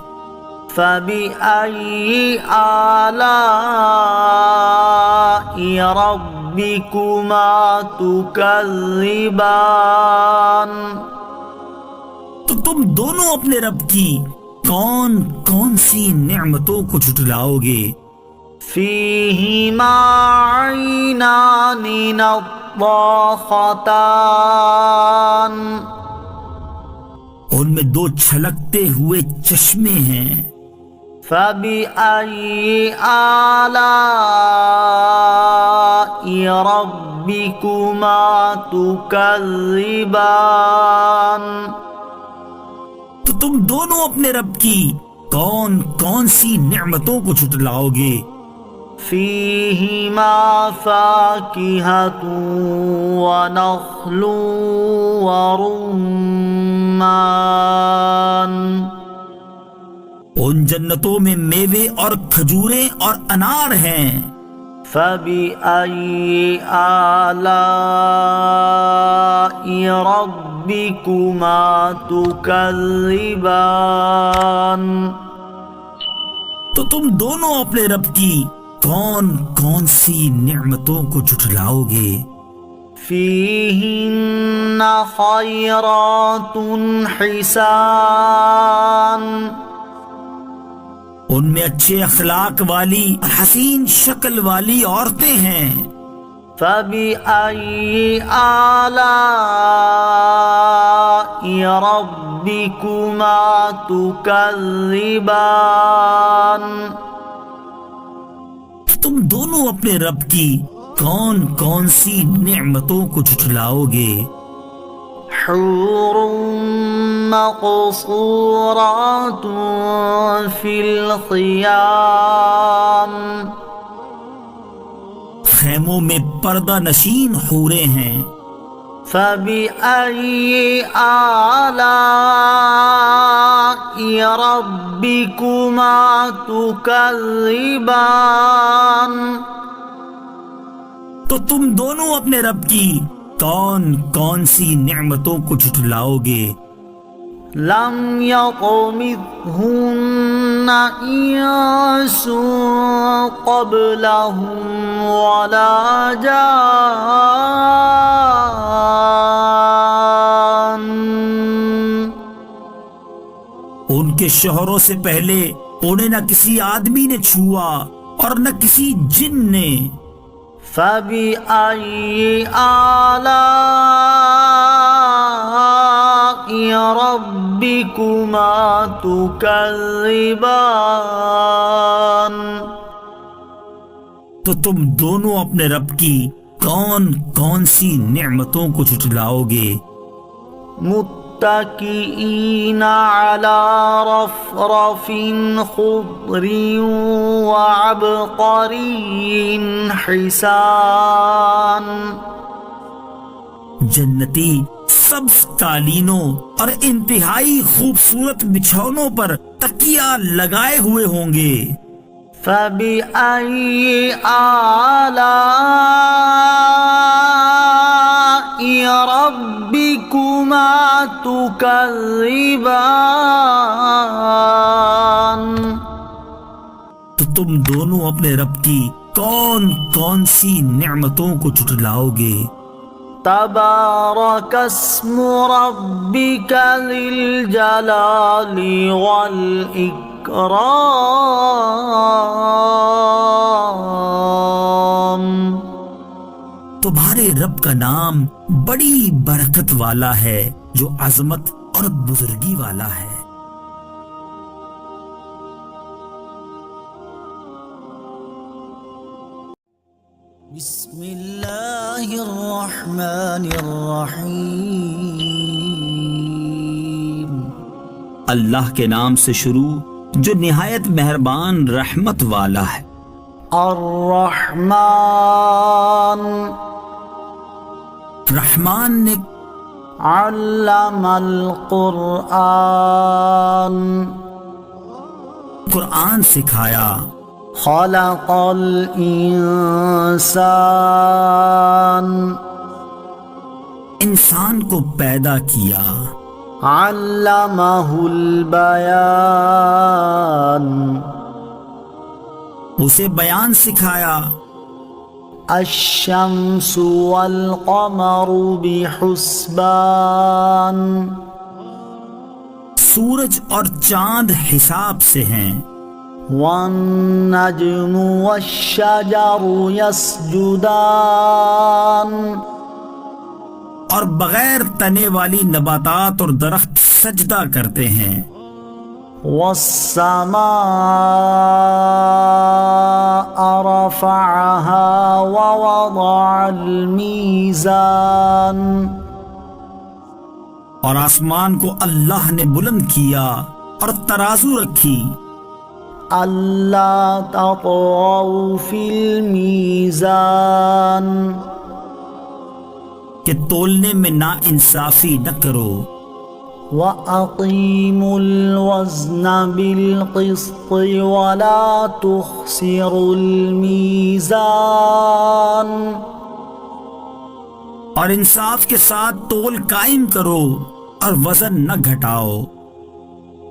فَبِأَيِّ آلَاءِ رَبِّكُمَا تُكَذِّبَانِ. تو تم دونوں اپنے رب کی کون کون سی نعمتوں کو جھٹلاؤ گے؟ فِيهِمَا عَيْنَانِ نَضَّاخَتَانِ. ان میں دو چھلکتے ہوئے چشمے ہیں. فَبِأَيِّ آلَاءِ رَبِّكُمَا تُكَذِّبَانِ. تو تم دونوں اپنے رب کی کون کون سی نعمتوں کو جھٹلاؤ گے؟ فِيهِمَا فَاكِهَةٌ وَنَخْلٌ وَرُمَّانٌ. ان جنتوں میں میوے اور کھجوریں اور انار ہیں. فَبِأَيِّ آلَاءِ رَبِّكُمَا تُكَذِّبَانِ. تو تم دونوں اپنے رب کی کون کون سی نعمتوں کو جھٹلاؤ گے؟ فيهن خيرات حسان ان میں اچھے اخلاق والی حسین شکل والی عورتیں ہیں. فبأي آلاء ربكما تكذبان تم دونوں اپنے رب کی کون کون سی نعمتوں کو جھٹلاؤ گے؟ حور مقصورات في الخيام خیموں میں پردہ نشین حوریں ہیں. فبأي آلاء ربكما تكذبان تو تم دونوں اپنے رب کی کون کون سی نعمتوں کو جھٹلاؤ گے؟ لم يطمثهن إنس قبلهم ولا جان ان کے شوہروں سے پہلے انہیں نہ کسی آدمی نے چھوا اور نہ کسی جن نے. فبأي آلاء ربكما تكذبان تو تم دونوں اپنے رب کی کون کون سی نعمتوں کو جھٹلاؤ گے؟ متكئين على رفرف خضر وعبقري حسان جنتی سبز قالینوں اور انتہائی خوبصورت بچھونوں پر تکیہ لگائے ہوئے ہوں گے. فبأي آلاء ربكما تكذبان تو تم دونوں اپنے رب کی کون کون سی نعمتوں کو جھٹلاؤ گے؟ تبارك اسم ربك ذي الجلال والإكرام تمہارے رب کا نام بڑی برکت والا ہے جو عظمت اور بزرگی والا ہے. بسم اللہ الرحمن الرحیم اللہ کے نام سے شروع جو نہایت مہربان رحمت والا ہے. الرحمن رحمان نے علم القرآن قرآن سکھایا. خلق الانسان انسان کو پیدا کیا. علمہ البیان اسے بیان سکھایا. الشمس والقمر بحسبان سورج اور چاند حساب سے ہیں. والنجم والشجر يسجدان اور بغیر تنے والی نباتات اور درخت سجدہ کرتے ہیں. والسماء رفعها ووضع الميزان اور آسمان کو اللہ نے بلند کیا اور ترازو رکھی. اللہ تطغوا فی المیزان کہ تولنے میں نا انصافی نہ کرو. وَأَقِيمُوا الْوَزْنَ بِالْقِسْطِ وَلَا تُخْسِرُوا الْمِيزَانَ اور انصاف کے ساتھ تول قائم کرو اور وزن نہ گھٹاؤ.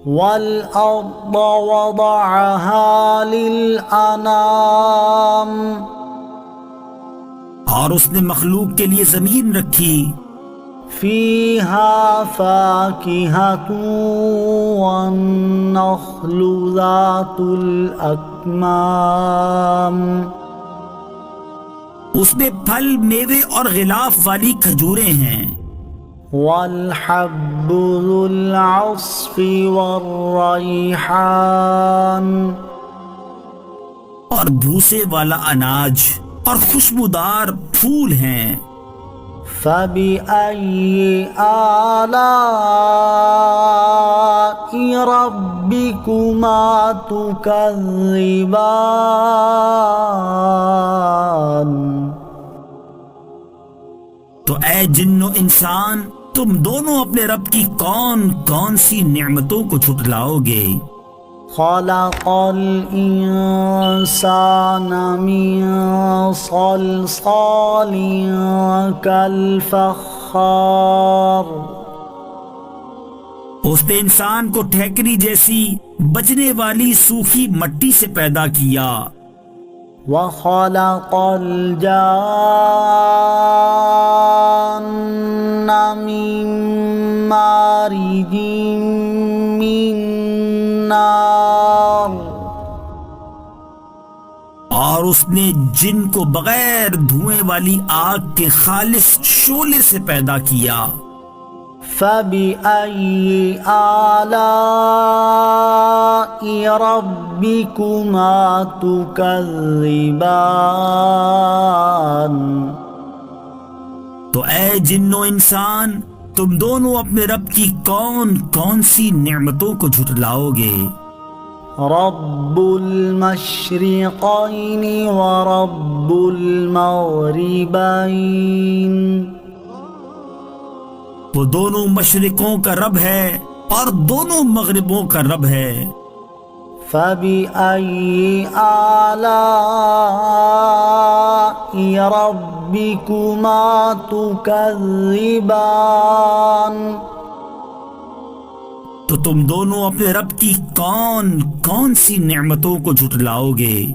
وَالْأَرْضَ وَضَعَهَا لِلْأَنَامِ اور اس نے مخلوق کے لیے زمین رکھی، فيها فاكهة والنخل ذات الأكمام اس میں پھل، میوے اور غلاف والی کھجوریں ہیں، والحب ذو العصف والريحان اور بھوسے والا اناج اور خوشبودار پھول ہیں۔ فبأي آلاء ربكما تكذبان تو اے جن و انسان، تم دونوں اپنے رب کی کون کون سی نعمتوں کو جھٹلاؤ گے؟ خلق الإنسان من صلصال كالفخار اس نے انسان کو ٹھیکری جیسی بجنے والی سوکھی مٹی سے پیدا کیا، وخلق الجان من مارج من نار اور اس نے جن کو بغیر دھوئیں والی آگ کے خالص شعلے سے پیدا کیا۔ فبأي آلاء ربكما تكذبان تو اے جن و انسان، تم دونوں اپنے رب کی کون کون سی نعمتوں کو جھٹلاؤ گے؟ رب المشرقين ورب المغربين وہ دونوں مشرقوں کا رب ہے اور دونوں مغربوں کا رب ہے۔ فبأي آلاء ربكما تكذبان تو تم دونوں اپنے رب کی کون کون سی نعمتوں کو جھٹلاؤ گے؟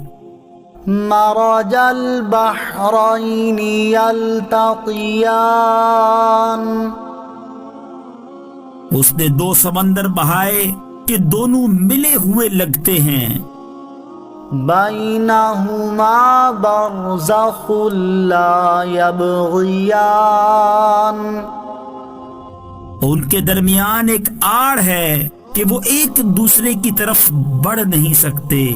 مرج البحرين يلتقيان اس نے دو سمندر بہائے کہ دونوں ملے ہوئے لگتے ہیں، بينهما برزخ لا يبغيان ان کے درمیان ایک آڑ ہے کہ وہ ایک دوسرے کی طرف بڑھ نہیں سکتے۔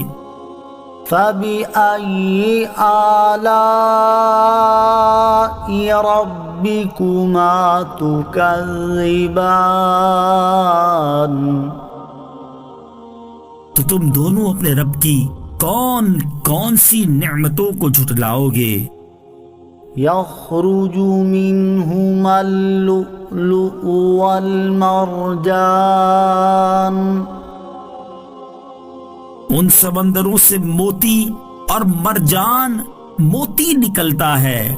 فبأي آلاء ربكما تكذبان تو تم دونوں اپنے رب کی کون کون سی نعمتوں کو جھٹلاؤ گے؟ يخرج منهما اللؤلؤ والمرجان ان سمندروں سے موتی اور مرجان موتی نکلتا ہے۔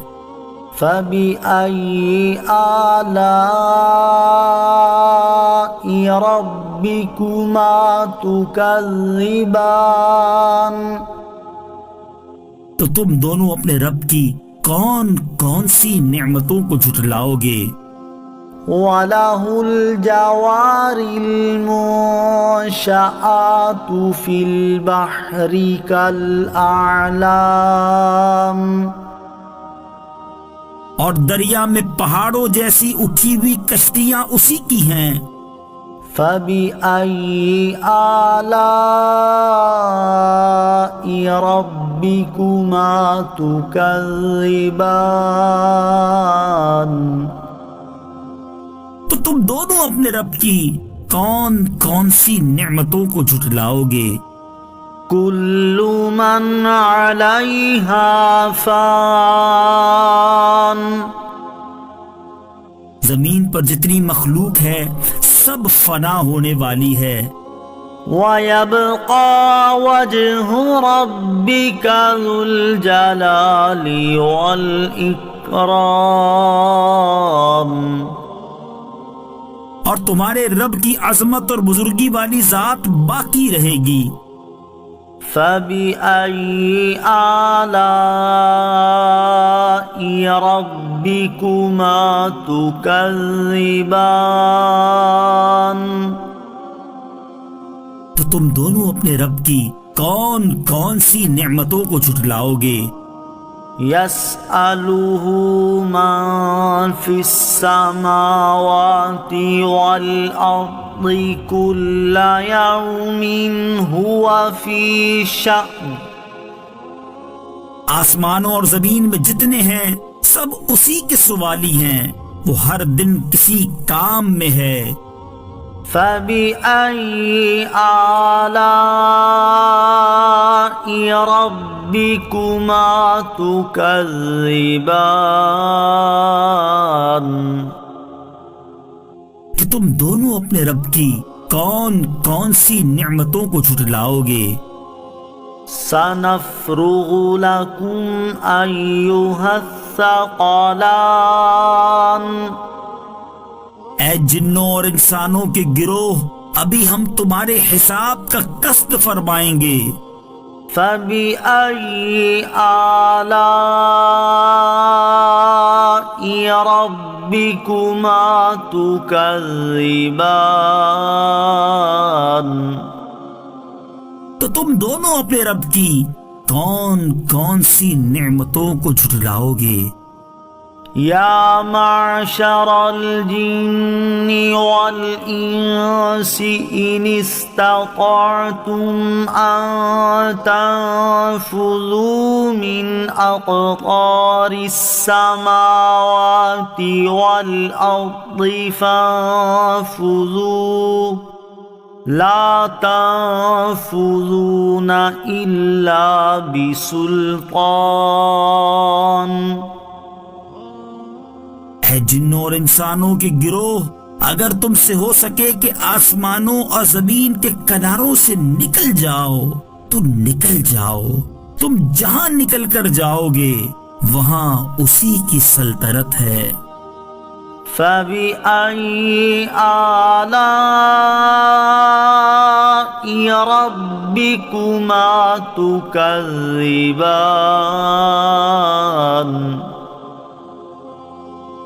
فبأي آلاء ربكما تكذبان تو تم دونوں اپنے رب کی کون کون سی نعمتوں کو جھٹلاؤ گے؟ وَلَهُ الْجَوَارِ الْمُنشَآتُ فِي الْبَحْرِ كَالْأَعْلَامِ اور دریا میں پہاڑوں جیسی اٹھی ہوئی کشتیاں اسی کی ہیں۔ فَبِأَيِّ آلَاءِ رَبِّكُمَا تُكَذِّبَانِ تو تم دونوں اپنے رب کی کون کون سی نعمتوں کو جھٹلاؤ گے؟ كل من عليها فان زمین پر جتنی مخلوق ہے سب فنا ہونے والی ہے، وَيَبْقَى وَجْهُ رَبِّكَ ذُو الْجَلَالِ وَالْإِكْرَامِ اور تمہارے رب کی عظمت اور بزرگی والی ذات باقی رہے گی۔ فبأي آلاء ربكما تكذبان؟ تو تم دونوں اپنے رب کی کون کون سی نعمتوں کو جھٹلاؤ گے؟ يسأله من في السماوات والأرض كل يوم هو في شأن. آسمانوں اور زمین میں جتنے ہیں سب اسی کے سوالی ہیں، وہ ہر دن کسی کام میں ہے۔ فبأي آلاء ربكما تكذبان؟ کہ تم دونوں اپنے رب کی کون کون سی نعمتوں کو جھٹلاؤ گے؟ سنفرغ لكم أيها الثقلان. اے جنوں اور انسانوں کے گروہ، ابھی ہم تمہارے حساب کا قصد فرمائیں گے۔ فبأي آلاء ربكما تكذبان؟ تو تم دونوں اپنے رب کی کون کون سی نعمتوں کو جھٹلاؤ گے؟ یا معشر الجن والانس ان استطعتم ان تنفذوا من اقطار السماوات والارض فانفذوا لا تنفذون الا بسلطان. اے جنوں اور انسانوں کے گروہ، اگر تم سے ہو سکے کہ آسمانوں اور زمین کے کناروں سے نکل جاؤ تو نکل جاؤ، تم جہاں نکل کر جاؤ گے وہاں اسی کی سلطنت ہے۔ فبأي آلاء ربكما تكذبان؟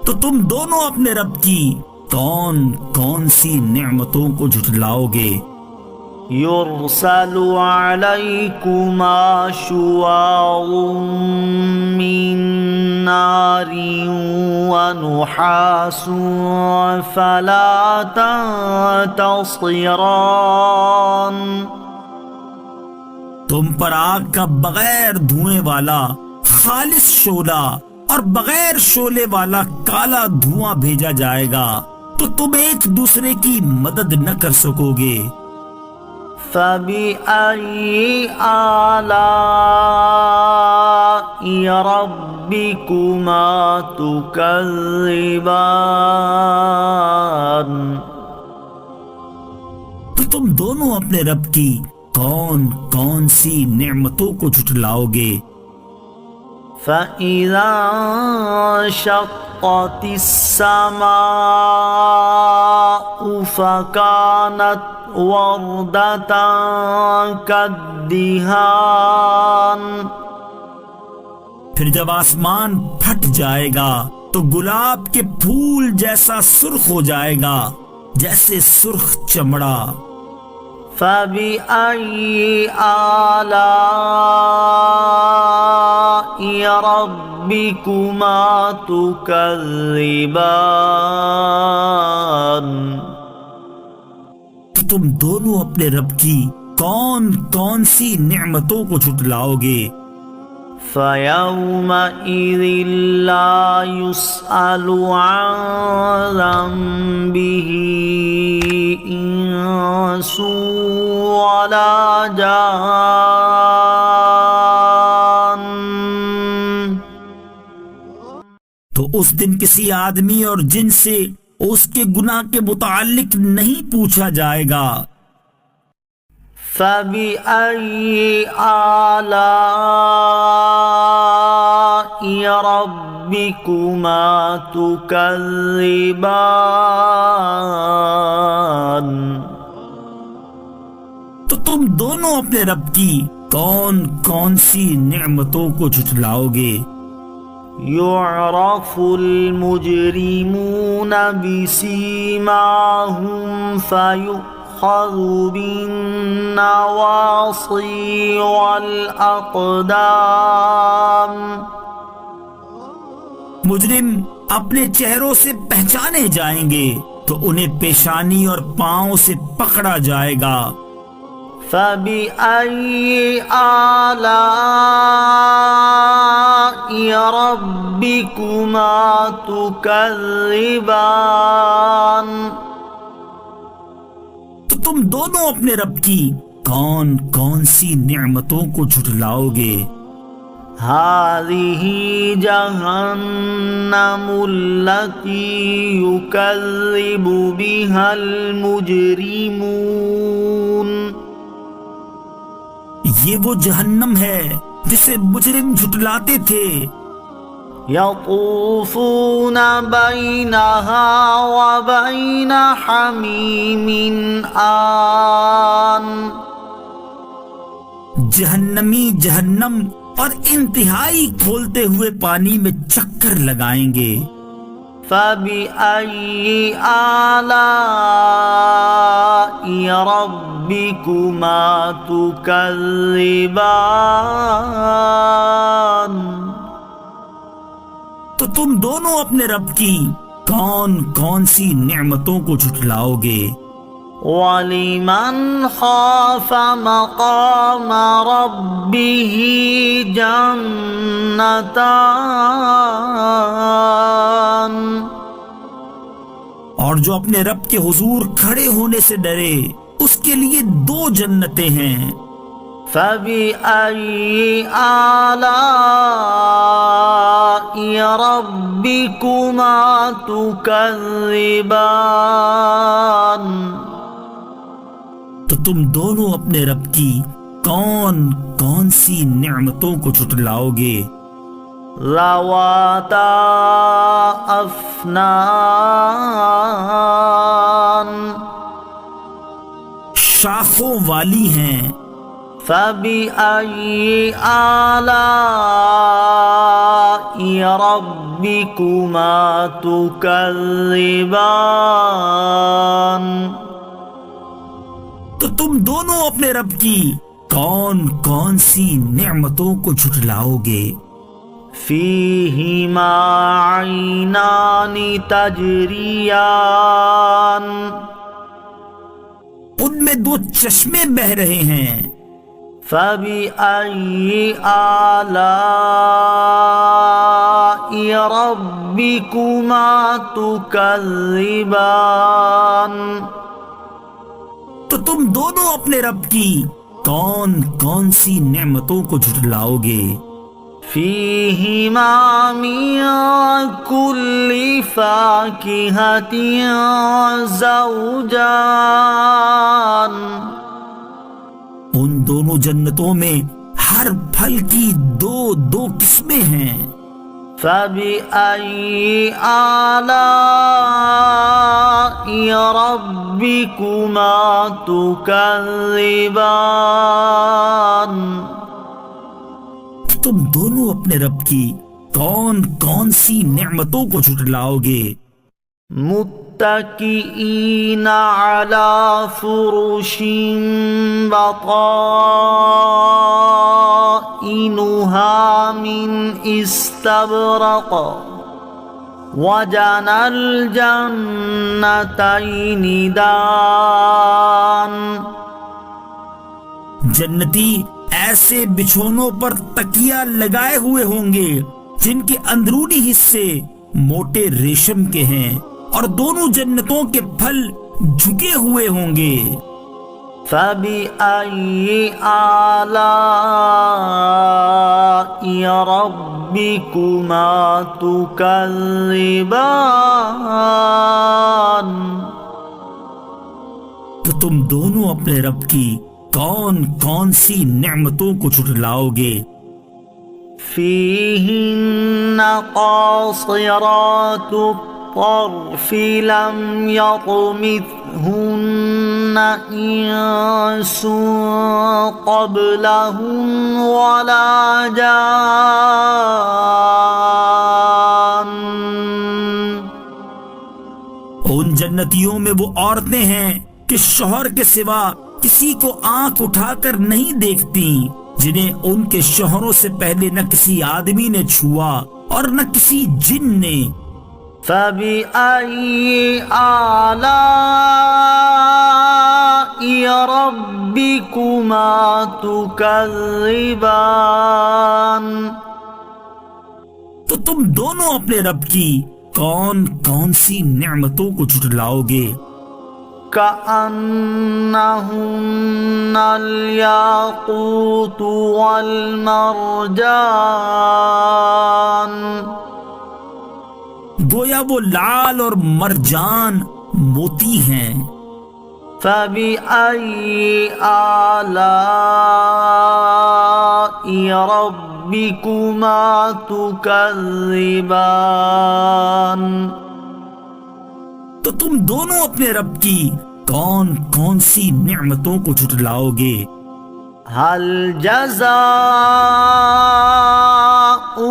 تو تم دونوں اپنے رب کی کون کون سی نعمتوں کو جھٹلاؤ گے؟ يرسل عليكما شواظ من نار ونحاس فلا تنتصران. تم پر آگ کا بغیر دھوئیں والا خالص شعلہ اور بغیر شعلے والا کالا دھواں بھیجا جائے گا تو تم ایک دوسرے کی مدد نہ کر سکو گے۔ فبأي آلاء ربكما تكذبان؟ تو تم دونوں اپنے رب کی کون کون سی نعمتوں کو جھٹلاؤ گے؟ فَإِذَا انشقت السماء فكانت وردة كالدهان. پھر جب آسمان پھٹ جائے گا تو گلاب کے پھول جیسا سرخ ہو جائے گا جیسے سرخ چمڑا۔ فبأي آلاء ربكما تكذبان؟ تو تم دونوں اپنے رب کی کون کون سی نعمتوں کو جھٹلاؤ گے؟ فَيَوْمَئِذٍ لَا يُسْأَلُ عَنْ ذَنبِهِ إِنسٌ وَلَا جَانٌّ. تو اس دن کسی آدمی اور جن سے اس کے گناہ کے متعلق نہیں پوچھا جائے گا۔ فَبِأَيِّ آلَاءِ رَبِّكُمَا تُكَذِّبَانِ؟ تو تم دونوں اپنے رب کی کون کون سی نعمتوں کو جھٹلاؤ گے؟ يعرف المجرمون بسيماهم فيؤخذ بالنواصي والأقدام. مجرم اپنے چہروں سے پہچانے جائیں گے تو انہیں پیشانی اور پاؤں سے پکڑا جائے گا. فبأي آلاء ربكما تكذبان. تو تم دونوں اپنے رب کی کون کون سی نعمتوں کو جھٹلاؤ گے؟ هذه جهنم التي يكذب بها المجرمون. یہ وہ جہنم ہے جسے مجرم جھٹلاتے تھے. يطوفون بينها وبين حميم آن. جہنمی جہنم اور انتہائی کھولتے ہوئے پانی میں چکر لگائیں گے. فبأي آلاء ربكما تكذبان. تو تم دونوں اپنے رب کی کون کون سی نعمتوں کو جھٹلاؤ گے؟ وَلِمَنْ خَافَ مَقَامَ رَبِّهِ جَنَّتَانِ. اور جو اپنے رب کے حضور کھڑے ہونے سے ڈرے اس کے لیے 2 جنتیں ہیں. فَبِأَيِّ آلَاءِ رَبِّكُمَا تُكَذِّبَانِ. تو تم دونوں اپنے رب کی کون کون سی نعمتوں کو جھٹلاؤ گے؟ ذَوَاتَا أَفْنَانٍ. شاخوں والی ہیں. فَبِأَيِّ آلَاءِ رَبِّكُمَا تُكَذِّبَانِ. تو تم دونوں اپنے رب کی کون کون سی نعمتوں کو جھٹلاؤ گے؟ فِيهِمَا عَيْنَانِ تَجْرِيَانِ. ان میں 2 چشمے بہہ رہے ہیں. فَبِأَيِّ آلَاءِ رَبِّكُمَا تُكَذِّبَانِ. تو تم دونوں اپنے رب کی کون کون سی نعمتوں کو جھٹلاؤ گے؟ فِيهِمَا مِن كُلِّ فَاكِهَةٍ زَوْجَانِ. ان دونوں جنتوں میں ہر پھل کی 2 قسمیں ہیں. فَبِأَيِّ آلَاءِ رَبِّكُمَا تُكَذِّبَانِ. تم دونوں اپنے رب کی کون کون سی نعمتوں کو جھٹلاؤ گے؟ متكئين على فرش بطائنها من استبرق وجنى الجنتين دان. جنتی ایسے بچھونوں پر تکیہ لگائے ہوئے ہوں گے جن کے اندرونی حصے موٹے ریشم کے ہیں اور دونوں جنتوں کے پھل جھکے ہوئے ہوں گے. فَبِأَيِّ آلَاءِ رَبِّكُمَا تُكَذِّبَانِ. تو تم دونوں اپنے رب کی کون کون سی نعمتوں کو جھٹلاؤ گے؟ فِيهِنَّ قَاصِرَاتُ الطَّرْفِ لَمْ يَطْمِثْهُنَّ إنس قبلهم ولا جان. ان جنتیوں میں وہ عورتیں ہیں کہ شوہر کے سوا کسی کو آنکھ اٹھا کر نہیں دیکھتی، جنہیں ان کے شوہروں سے پہلے نہ کسی آدمی نے چھوا اور نہ کسی جن نے. فبأي آلاء ربكما تكذبان. تو تم دونوں اپنے رب کی کون کون سی نعمتوں کو جھٹلاؤ گے؟ كأنهن الياقوت والمرجان. گویا وہ لال اور مرجان موتی ہیں. فبأي آلاء ربكما تكذبان. تو تم دونوں اپنے رب کی کون کون سی نعمتوں کو جھٹلاؤ گے؟ هل جزاء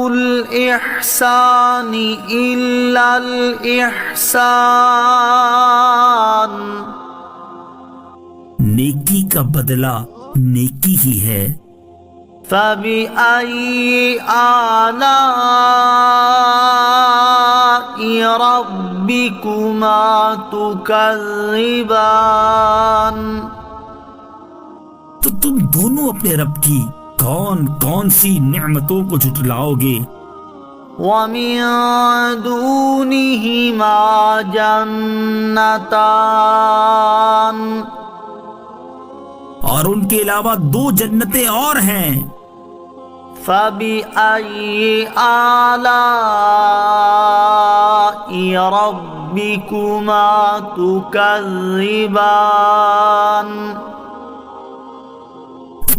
الإحسان إلا الإحسان. نیکی کا بدلہ نیکی ہی ہے. فبأي آلاء ربكما تكذبان. تو تم دونوں اپنے رب کی کون کون سی نعمتوں کو جھٹلاؤ گے؟ ومن دونهما جنتان. اور ان کے علاوہ دو جنتیں اور ہیں. فبأي آلاء ربكما تكذبان.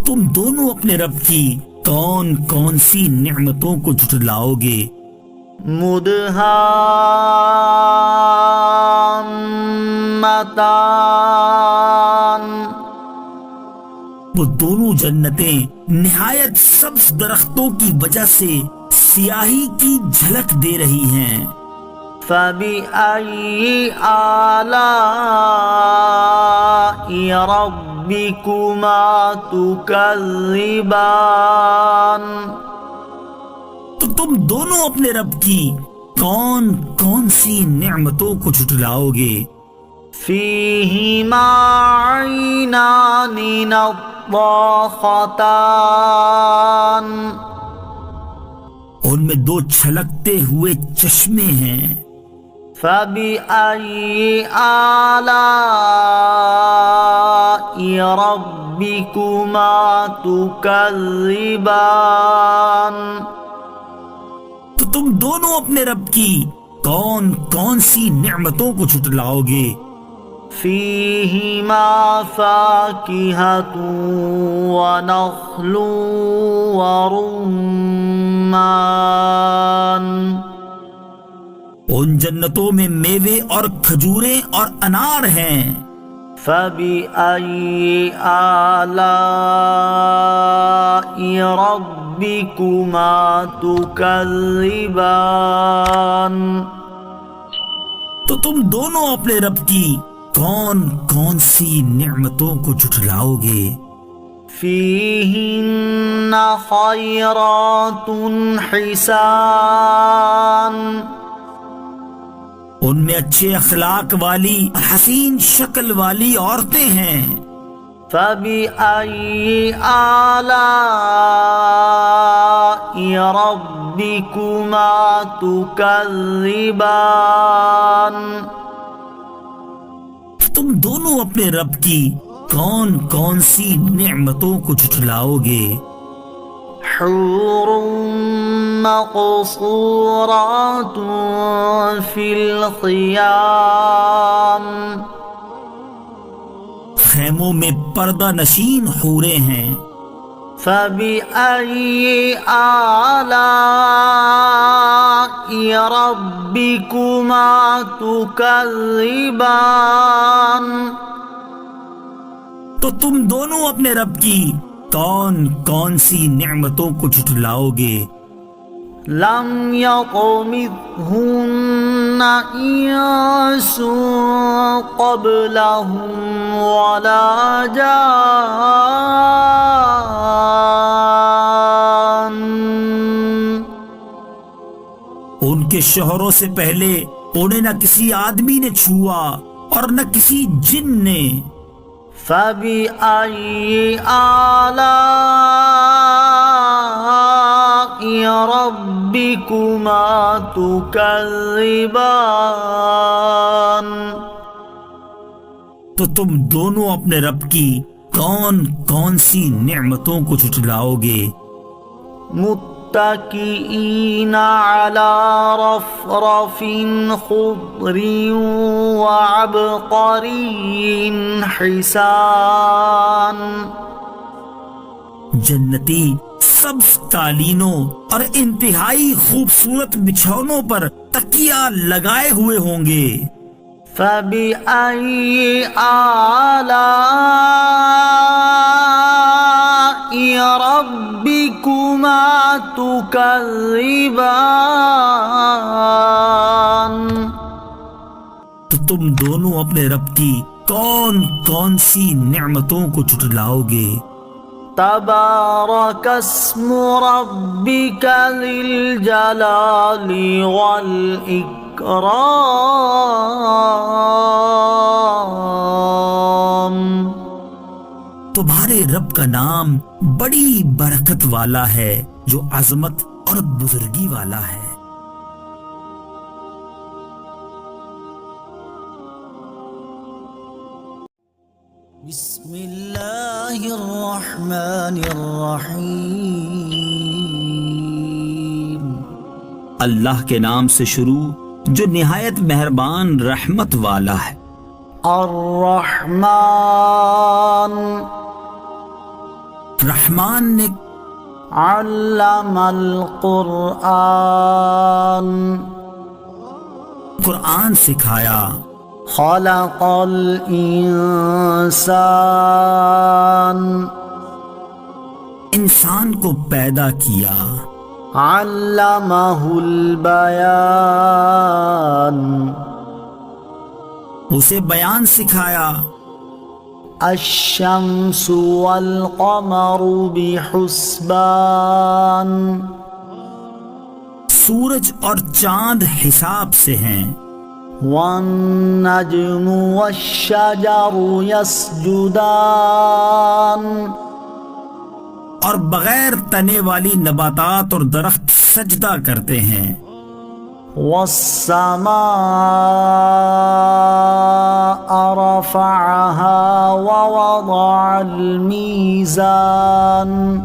تم دونوں اپنے رب کی کون کون سی نعمتوں کو جھٹلاؤ گے؟ مدہامتان. وہ دونوں جنتیں نہایت سبز درختوں کی وجہ سے سیاہی کی جھلک دے رہی ہیں. فبأي آلاء ربكما تكذبان. تو تم دونوں اپنے رب کی کون کون سی نعمتوں کو جھٹلاؤ گے؟ فيهما عينان نضاختان. ان میں دو چھلکتے ہوئے چشمے ہیں. فبأي آلاء ربكما تكذبان. تو تم دونوں اپنے رب کی کون کون سی نعمتوں کو جھٹلاؤ گے؟ فيهما فاكهة ونخل ورمان. ان جنتوں میں میوے اور کھجوریں اور انار ہیں. فبأي آلاء ربكما تكذبان. تو تم دونوں اپنے رب کی کون کون سی نعمتوں کو جھٹلاؤ گے؟ فيهن خيرات حسان. ان میں اچھے اخلاق والی حسین شکل والی عورتیں ہیں. فبأي آلاء ربكما تكذبان. تم دونوں اپنے رب کی کون کون سی نعمتوں کو جھٹلاؤ گے؟ حور مقصورات في الخيام. خیموں میں پردہ نشین حوریں ہیں. فبأي آلاء ربكما تكذبان. تو تم دونوں اپنے رب کی کون کون سی نعمتوں کو جھٹلاؤ گے؟ لم يطمثهن إنس قبلهم ولا جان ان کے شوہروں سے پہلے انہیں نہ کسی آدمی نے چھوا اور نہ کسی جن نے۔ فبأي آلاء ربكما تكذبان تو تم دونوں اپنے رب کی کون کون سی نعمتوں کو جھٹلاؤ گے؟ متكئين على رفرف خضر وعبقري حسان جنتی سبز قالینوں اور انتہائی خوبصورت بچھونوں پر تکیہ لگائے ہوئے ہوں گے۔ فبأي آلاء ربكما تكذبان تو تم دونوں اپنے رب کی کون کون سی نعمتوں کو جھٹلاؤ گے؟ تبارك اسم ربك ذي الجلال والإكرام تمہارے رب کا نام بڑی برکت والا ہے جو عظمت اور بزرگی والا ہے۔ بسم اللہ الرحمن الرحیم اللہ کے نام سے شروع جو نہایت مہربان رحمت والا ہے۔ الرحمن رحمان نے علم القرآن قرآن سکھایا۔ خلق الانسان انسان کو پیدا کیا۔ علمہ البیان اسے بیان سکھایا۔ الشمس والقمر بحسبان سورج اور چاند حساب سے ہیں۔ والنجم والشجر يسجدان اور بغیر تنے والی نباتات اور درخت سجدہ کرتے ہیں۔ والسماء رفعها ووضع الميزان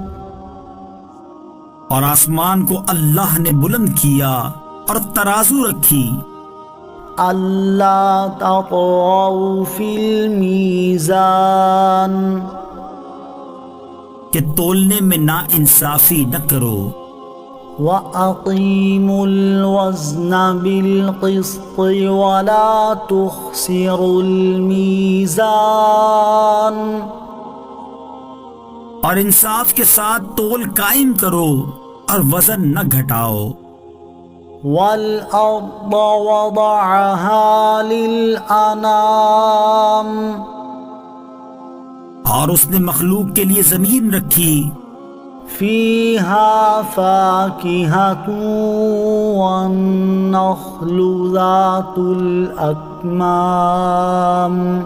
اور آسمان کو اللہ نے بلند کیا اور ترازو رکھی۔ اللہ تطغوا فی المیزان کہ تولنے میں نا انصافی نہ کرو۔ وَأَقِيمُوا الْوَزْنَ بِالْقِسْطِ وَلَا تُخْسِرُوا الْمِيزَانَ اور انصاف کے ساتھ تول قائم کرو اور وزن نہ گھٹاؤ۔ وَالْأَرْضَ وَضَعَهَا لِلْأَنَامِ اور اس نے مخلوق کے لیے زمین رکھی۔ فِيهَا فَاكِهَةٌ وَالنَّخْلُ ذَاتُ الْأَكْمَامِ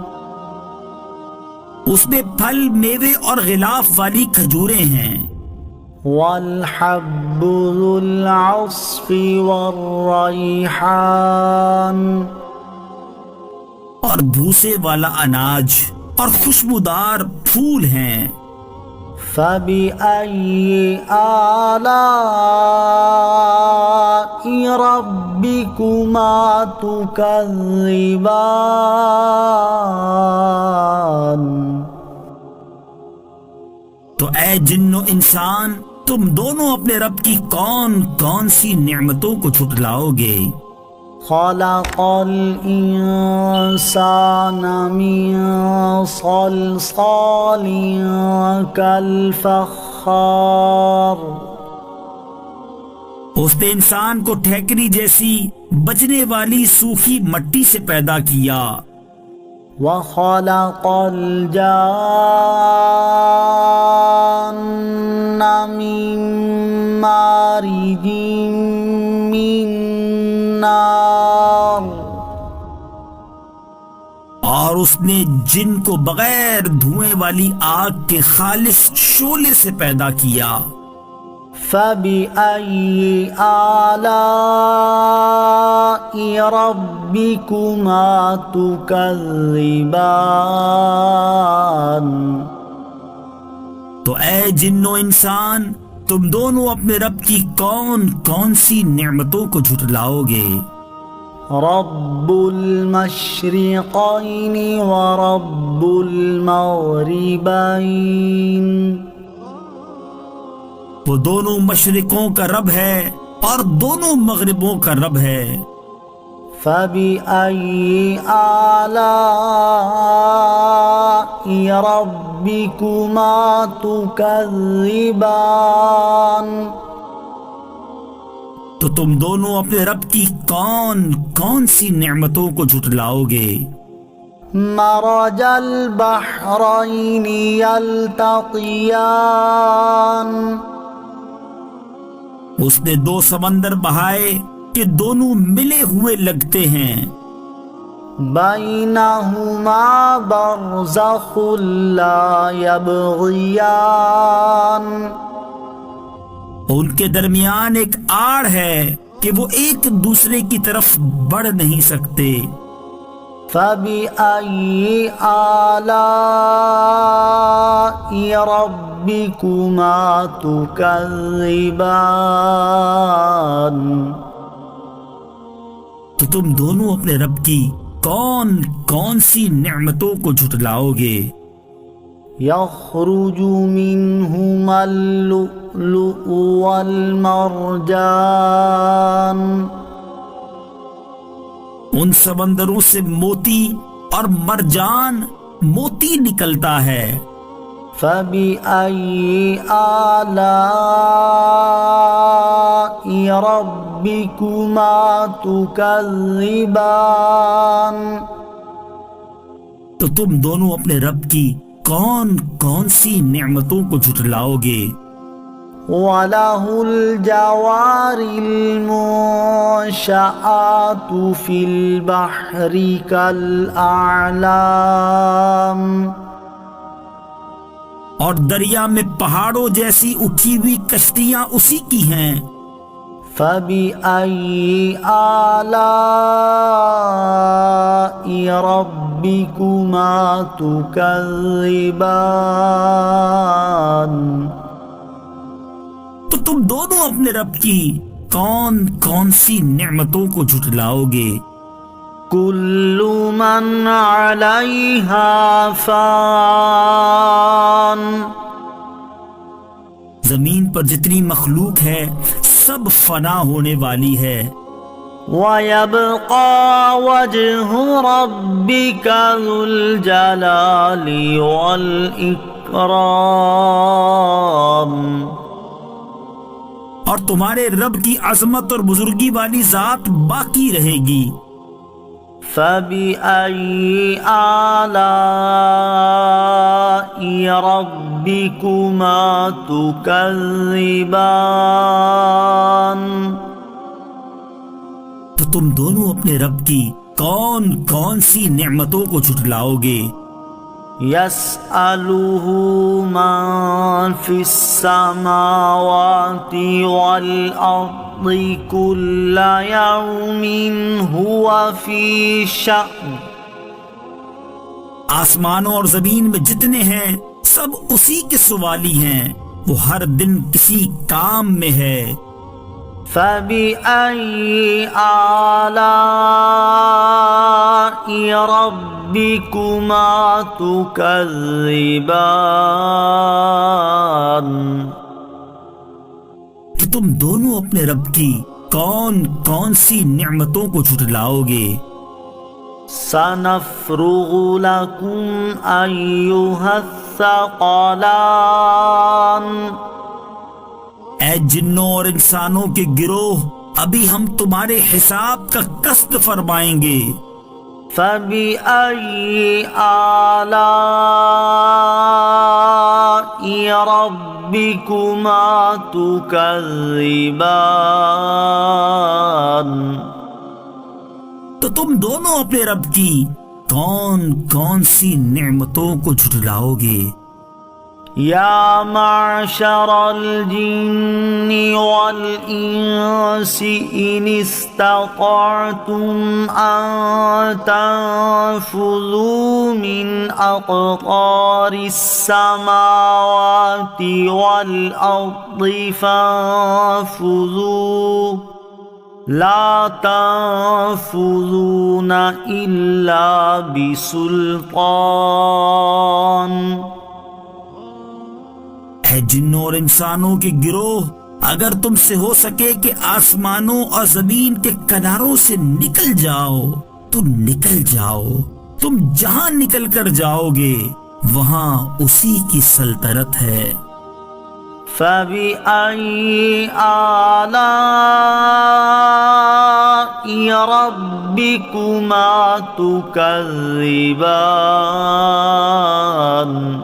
اس میں پھل میوے اور غلاف والی کھجوریں ہیں۔ وَالْحَبُّ ذُو الْعَصْفِ وَالرَّيْحَانُ اور بھوسے والا اناج اور خوشبودار پھول ہیں۔ فَبِأَيِّ آلَاءِ رَبِّكُمَا تُكَذِّبَانِ تو اے جن و انسان تم دونوں اپنے رب کی کون کون سی نعمتوں کو جھٹلاؤ گے؟ خلق الإنسان من صلصال كالفخار اس نے انسان کو ٹھیکری جیسی بجنے والی سوکھی مٹی سے پیدا کیا. وخلق الجان من مارج من نار اور اس نے جن کو بغیر دھوئیں والی آگ کے خالص شعلے سے پیدا کیا. فبأي آلاء ربكما تكذبان تو اے جن و انسان، تم دونوں اپنے رب کی کون کون سی نعمتوں کو جھٹلاؤ گے؟ رب المشرقين ورب المغربين وہ دونوں مشرقوں کا رب ہے اور دونوں مغربوں کا رب ہے. فبأي آلاء ربكما تكذبان تو تم دونوں اپنے رب کی کون کون سی نعمتوں کو جھٹلاؤ گے؟ مرج البحرين يلتقيان اس نے دو سمندر بہائے کہ دونوں ملے ہوئے لگتے ہیں. بينهما برزخ لا يبغيان ان کے درمیان ایک آڑ ہے کہ وہ ایک دوسرے کی طرف بڑھ نہیں سکتے. فبأي آلاء ربكما تكذبان تو تم دونوں اپنے رب کی کون کون سی نعمتوں کو جھٹلاؤ گے؟ يخرج منهما اللؤلؤ والمرجان ان سمندروں سے موتی اور مرجان موتی نکلتا ہے. فبأي آلاء ربكما تكذبان تو تم دونوں اپنے رب کی کون کون سی نعمتوں کو جھٹلاؤ گے؟ وَلَهُ الْجَوَارِ الْمُنشَآتُ فِي الْبَحْرِ كَالْأَعْلَامِ اور دریا میں پہاڑوں جیسی اٹھی ہوئی کشتیاں اسی کی ہیں. فَبِأَيِّ آلَاءِ رَبِّكُمَا تُكَذِّبَانِ تو تم دونوں اپنے رب کی کون کون سی نعمتوں کو جھٹلاؤ گے؟ كل من عليها فان زمین پر جتنی مخلوق ہے سب فنا ہونے والی ہے. وَيَبْقَى وَجْهُ رَبِّكَ ذُو الْجَلَالِ وَالْإِكْرَامِ اور تمہارے رب کی عظمت اور بزرگی والی ذات باقی رہے گی. فَبِأَيِّ آلَاءِ رَبِّكُمَا تُكَذِّبَانِ تو تم دونوں اپنے رب کی کون کون سی نعمتوں کو جھٹلاؤ گے؟ يَسْأَلُهُ مَن فِي السَّمَاوَاتِ وَالْأَرْضِ كُلَّ يَوْمٍ هُوَ فِي شَأْنٍ آسمانوں اور زمین میں جتنے ہیں سب اسی کے سوالی ہیں، وہ ہر دن کسی کام میں ہے. فَبِأَيِّ آلَاءِ رَبِّكُمَا تُكَذِّبَانِ تو تم دونوں اپنے رب کی کون کون سی نعمتوں کو جھٹلاؤ گے؟ سنفرغ لكم أيها الثقلان اے جنوں اور انسانوں کے گروہ، ابھی ہم تمہارے حساب کا قصد فرمائیں گے۔ فبأي آلاء ربكما تكذبان تو تم دونوں اپنے رب کی کون کون سی نعمتوں کو جھٹلاؤ گے؟ یا معشر الجن والانس ان استطعتم ان تنفذوا من اقطار السماوات والارض فانفذوا لا تنفذون الا بسلطان۔ اے جنوں اور انسانوں کے گروہ، اگر تم سے ہو سکے کہ آسمانوں اور زمین کے کناروں سے نکل جاؤ تو نکل جاؤ، تم جہاں نکل کر جاؤ گے وہاں اسی کی سلطنت ہے۔ فَبِأَيِّ آلَاءِ رَبِّكُمَا تُكَذِّبَانِ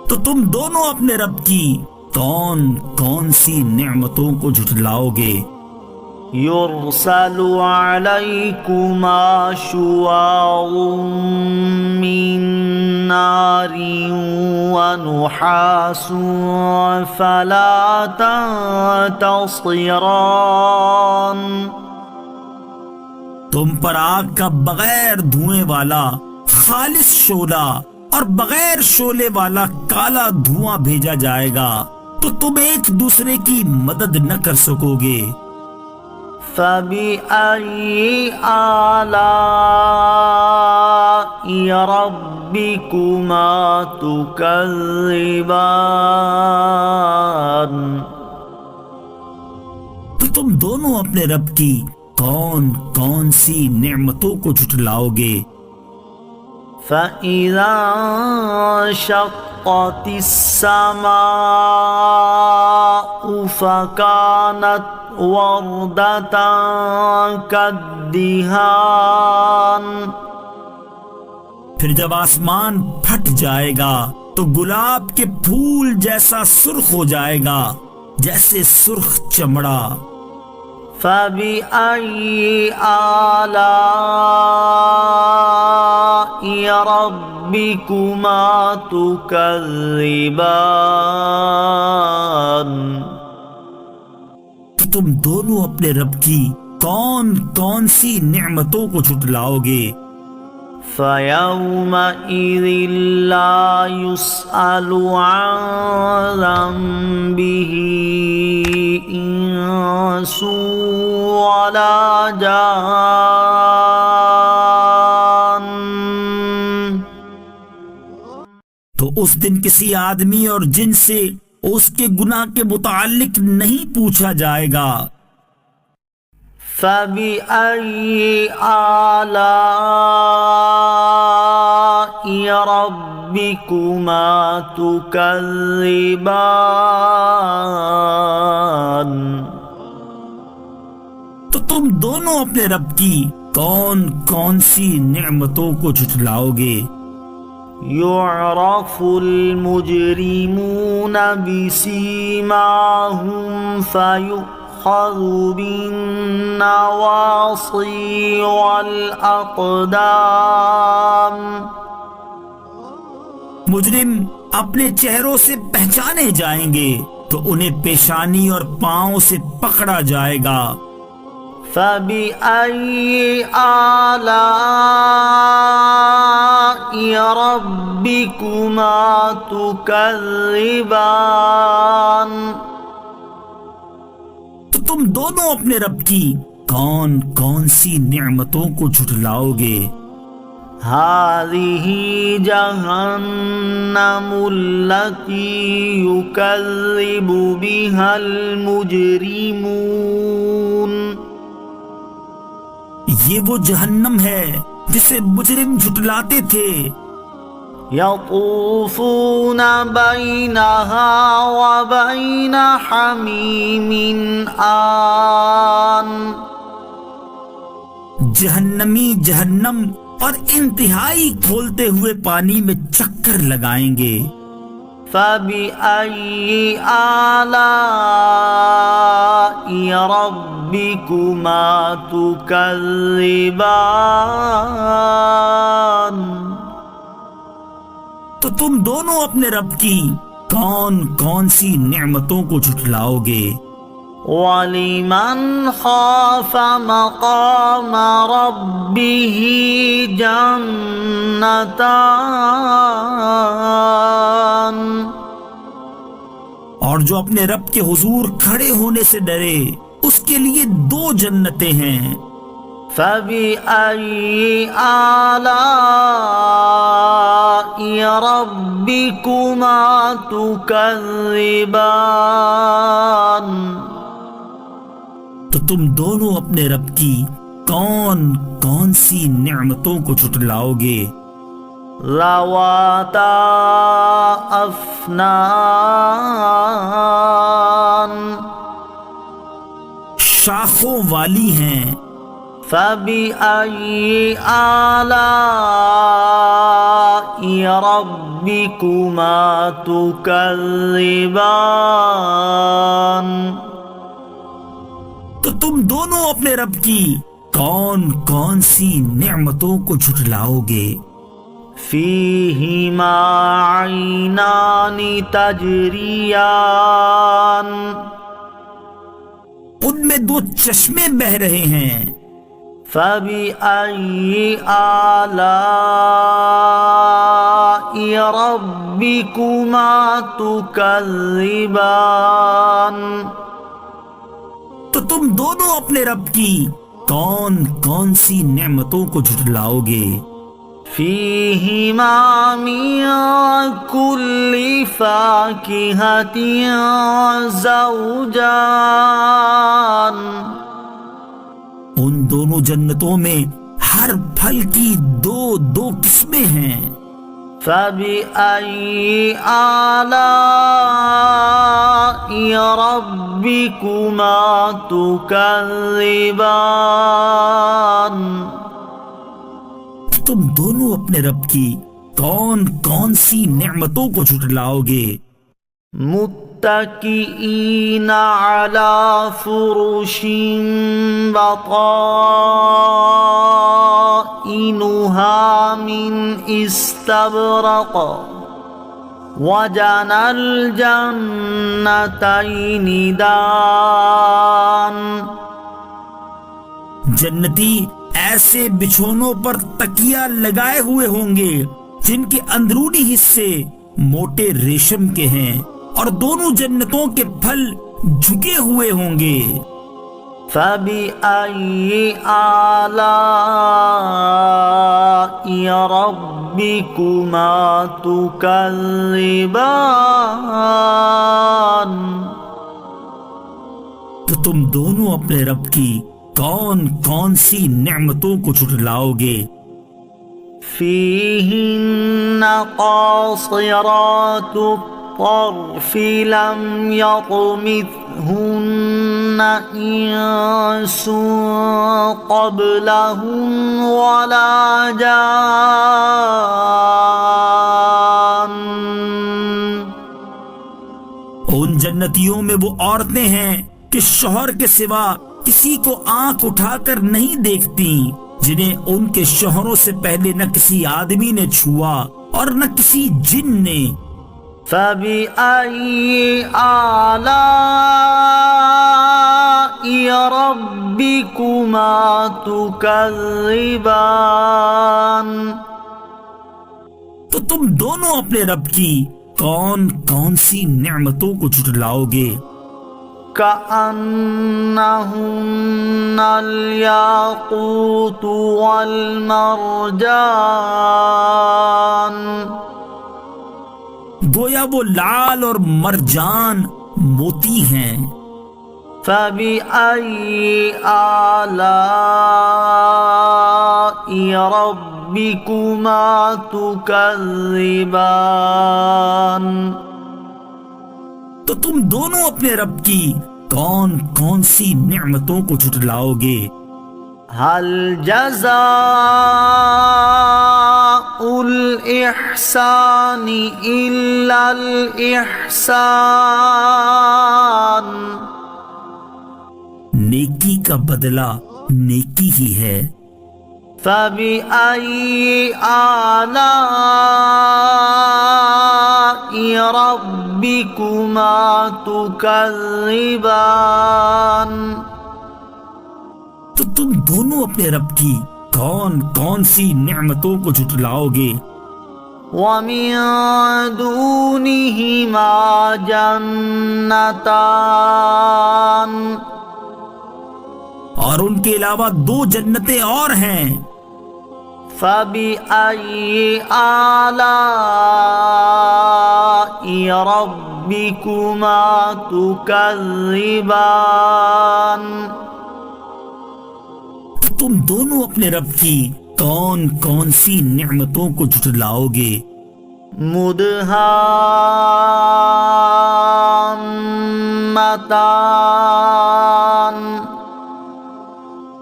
تو تم دونوں اپنے رب کی کون کون سی نعمتوں کو جھٹلاؤ گے؟ يرسل عليكما شواظ من نار ونحاس فلا تنتصران۔ تم پر آگ کا بغیر دھوئیں والا خالص شعلہ اور بغیر شعلے والا کالا دھواں بھیجا جائے گا تو تم ایک دوسرے کی مدد نہ کر سکو گے۔ فَبِأَيِّ آلَاءِ رَبِّكُمَا تُكَذِّبَانِ تو تم دونوں اپنے رب کی کون کون سی نعمتوں کو جھٹلاؤ گے؟ فَإِذَا انشَقَّتِ السَّمَاءُ فَكَانَتْ وَرْدَةً كَالدِّهَانِ پھر جب آسمان پھٹ جائے گا تو گلاب کے پھول جیسا سرخ ہو جائے گا جیسے سرخ چمڑا۔ فَبِأَيِّ آلَاءِ رَبِّكُمَا تُكَذِّبَانِ تو تم دونوں اپنے رب کی کون کون سی نعمتوں کو جھٹلاؤ گے؟ فَيَوْمَئِذٍ لَا يُسْأَلُ عَنْ ذَنبِهِ إِنسٌ وَلَا جَانٌّ تو اس دن کسی آدمی اور جن سے اس کے گناہ کے متعلق نہیں پوچھا جائے گا۔ فَبِأَيِّ آلَاءِ رَبِّكُمَا تُكَذِّبَانِ تو تم دونوں اپنے رب کی کون کون سی نعمتوں کو جھٹلاؤ گے؟ يُعْرَفُ الْمُجْرِمُونَ بِسِيمَاهُمْ فَيُؤْخَذُ بِالنَّوَاصِي وَالْأَقْدَامِ مجرم اپنے چہروں سے پہچانے جائیں گے تو انہیں پیشانی اور پاؤں سے پکڑا جائے گا۔ فَبِأَيِّ آلَاءِ رَبِّكُمَا تُكَذِّبَانِ تو تم دونوں اپنے رب کی کون کون سی نعمتوں کو جھٹلاؤ گے؟ هذه جهنم التي يكذب بها المجرمون. یہ وہ جہنم ہے جسے مجرم جھٹلاتے تھے. يطوفون بينها وبين حميم آن. جہنمی جہنم اور انتہائی کھولتے ہوئے پانی میں چکر لگائیں گے. فَبِأَيِّ آلَاءِ رَبِّكُمَا تُكَذِّبَانِ. تو تم دونوں اپنے رب کی کون کون سی نعمتوں کو جھٹلاؤ گے؟ وَلِمَنْ خَافَ مَقَامَ رَبِّهِ جَنَّتَانِ. اور جو اپنے رب کے حضور کھڑے ہونے سے ڈرے اس کے لیے 2 جنتیں ہیں. فَبِأَيِّ آلَاءِ رَبِّكُمَا تُكَذِّبَانِ. تو تم دونوں اپنے رب کی کون کون سی نعمتوں کو جھٹلاؤ گے؟ ذَوَاتَا أَفْنَانٍ. شاخوں والی ہیں. فَبِأَيِّ آلَاءِ رَبِّكُمَا تُكَذِّبَانِ. تو تم دونوں اپنے رب کی کون کون سی نعمتوں کو جھٹلاؤ گے؟ فِيهِمَا عَيْنَانِ تَجْرِيَانِ. ان میں 2 چشمے بہہ رہے ہیں. فَبِأَيِّ آلَاءِ رَبِّكُمَا تُكَذِّبَانِ. تو تم دونوں اپنے رب کی کون کون سی نعمتوں کو جھٹلاؤ گے؟ فِيهِمَا مِن كُلِّ فَاكِهَةٍ زَوْجَانِ. ان دونوں جنتوں میں ہر پھل کی 2 قسمیں ہیں. فَبِأَيِّ آلَاءِ رَبِّكُمَا تُكَذِّبَانِ. تم دونوں اپنے رب کی کون کون سی نعمتوں کو جھٹلاؤ گے؟ متكئين على فرش بطائنها من استبرق وجنى الجنتين دان. جنتی ایسے بچھونوں پر تکیہ لگائے ہوئے ہوں گے جن کے اندرونی حصے موٹے ریشم کے ہیں اور دونوں جنتوں کے پھل جھکے ہوئے ہوں گے. فَبِأَيِّ آلَاءِ رَبِّكُمَا تُكَذِّبَانِ. تو تم دونوں اپنے رب کی کون کون سی نعمتوں کو جھٹلاؤ گے؟ فِيهِنَّ قَاصِرَاتُ الطَّرْفِ لَمْ يَطْمِثْهُنَّ إِنسٌ قَبْلَهُمْ وَلَا جَانٌّ. ان جنتیوں میں وہ عورتیں ہیں کہ شوہر کے سوا کسی کو آنکھ اٹھا کر نہیں دیکھتی، جنہیں ان کے شوہروں سے پہلے نہ کسی آدمی نے چھوا اور نہ کسی جن نے. فَبِأَيِّ آلَاءِ رَبِّكُمَا تُكَذِّبَانِ. تو تم دونوں اپنے رب کی کون کون سی نعمتوں کو جھٹلاؤ گے؟ كأنهن الياقوت والمرجان گویا وہ لال اور مرجان موتی ہیں. فبأي آلاء ربكما تكذبان تو تم دونوں اپنے رب کی کون کون سی نعمتوں کو جھٹلاؤ گے؟ هل جزاء الإحسان إلا الإحسان نیکی کا بدلہ نیکی ہی ہے. فبأي آلاء ربكما تكذبان تو تم دونوں اپنے رب کی کون کون سی نعمتوں کو جھٹلاؤ گے؟ ومن دونهما جنتان اور ان کے علاوہ دو جنتیں اور ہیں. فبأي آلاء ربكما تكذبان تو تم دونوں اپنے رب کی کون کون سی نعمتوں کو جھٹلاؤ گے؟ مدہامتان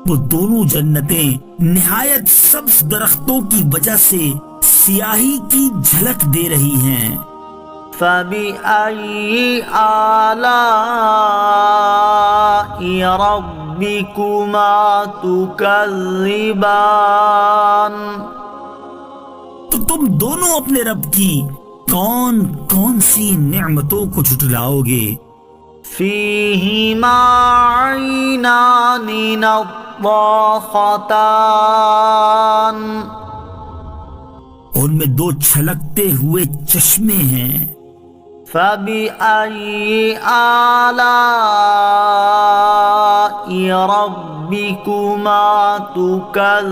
وہ دونوں جنتیں نہایت سبز درختوں کی وجہ سے سیاہی کی جھلک دے رہی ہیں. فبأي آلاء ربكما تكذبان تو تم دونوں اپنے رب کی کون کون سی نعمتوں کو جھٹلاؤ گے؟ فيهما عينان نضاختان ان میں دو چھلکتے ہوئے چشمے ہیں. فبأي آلاء ربكما تكذبان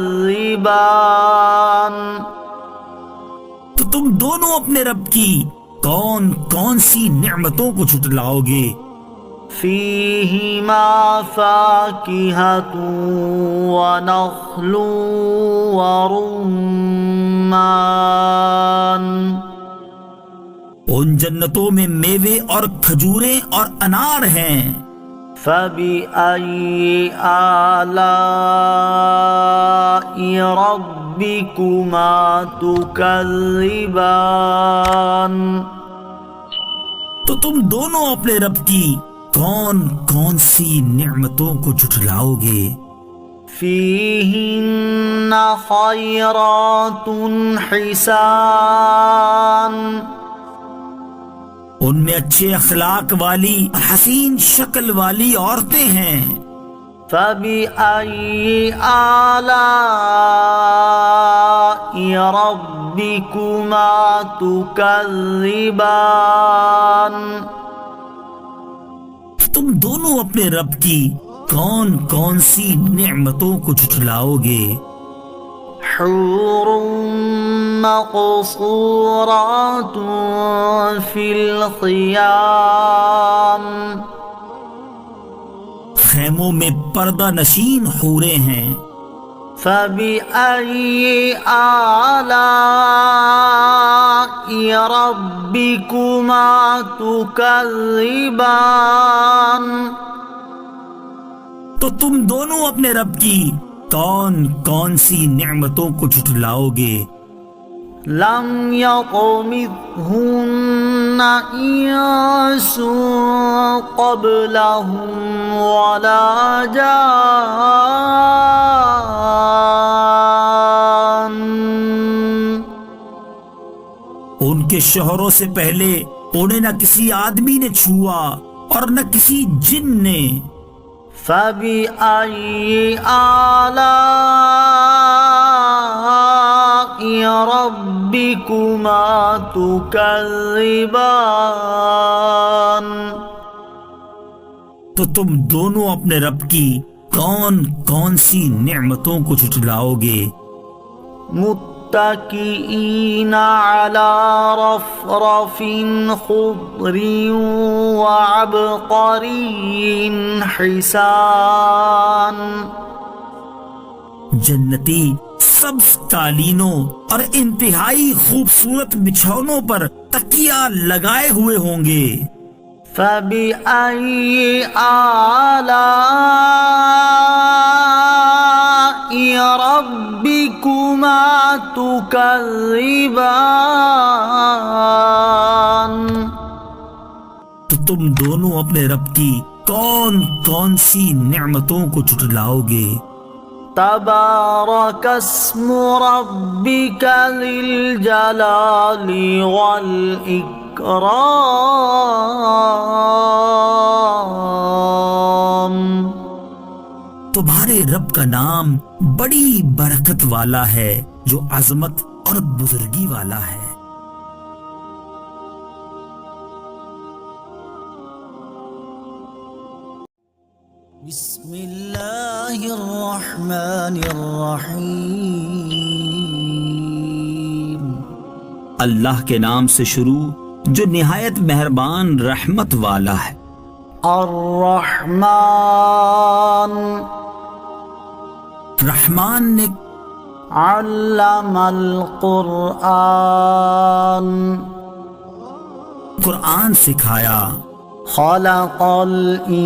تو تم دونوں اپنے رب کی کون کون سی نعمتوں کو جھٹلاؤ گے؟ فيهما فاكهة ونخل ورمان ان جنتوں میں میوے اور کھجوریں اور انار ہیں. فبأي آلاء ربكما تكذبان تو تم دونوں اپنے رب کی کون کون سی نعمتوں کو جھٹلاؤ گے؟ فيهن خيرات حسان ان میں اچھے اخلاق والی حسین شکل والی عورتیں ہیں. فبأي آلاء ربكما تكذبان تم دونوں اپنے رب کی کون کون سی نعمتوں کو جھٹلاؤ گے؟ حور مقصورات في الخيام خیموں میں پردہ نشین حوریں ہیں. فبأي آلاء ربكما تكذبان تو تم دونوں اپنے رب کی کون کون سی نعمتوں کو جھٹلاؤ گے؟ لم يطمثهن إنس قبلهم ولا جان ان کے شوہروں سے پہلے انہیں نہ کسی آدمی نے چھوا اور نہ کسی جن نے. فبأي آلاء ربكما تكذبان تو تم دونوں اپنے رب کی کون کون سی نعمتوں کو جھٹلاؤ گے؟ متكئين على رفرف خضر وعبقري حسان. جنتی سبز قالینوں اور انتہائی خوبصورت بچھونوں پر تکیہ لگائے ہوئے ہوں گے. فبأي آلاء ربكما تكذبان. تو تم دونوں اپنے رب کی کون کون سی نعمتوں کو جھٹلاؤ گے؟ تبارك اسم ربك ذي الجلال والإكرام. تمہارے رب کا نام بڑی برکت والا ہے جو عظمت اور بزرگی والا ہے. بسم اللہ الرحمن الرحیم. اللہ کے نام سے شروع جو نہایت مہربان رحمت والا ہے. الرحمن رحمان نے علم القرآن قرآن سکھایا. خلق الانسان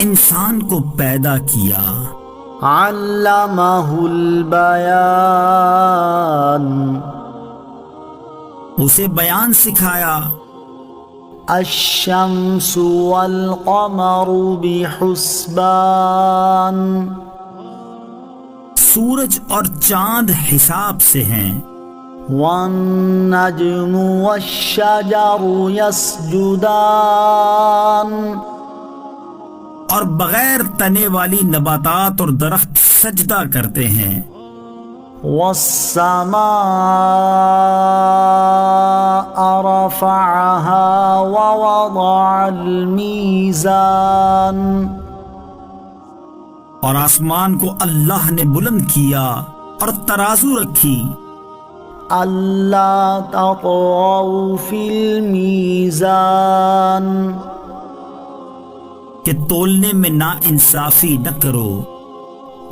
انسان کو پیدا کیا. علمہ البیان اسے بیان سکھایا. الشمس والقمر بحسبان سورج اور چاند حساب سے ہیں. والنجم والشجر يسجدان اور بغیر تنے والی نباتات اور درخت سجدہ کرتے ہیں. والسماء رفعها ووضع الميزان اور آسمان کو اللہ نے بلند کیا اور ترازو رکھی. اللہ تطغوا فی المیزان کہ تولنے میں نا انصافی نہ کرو.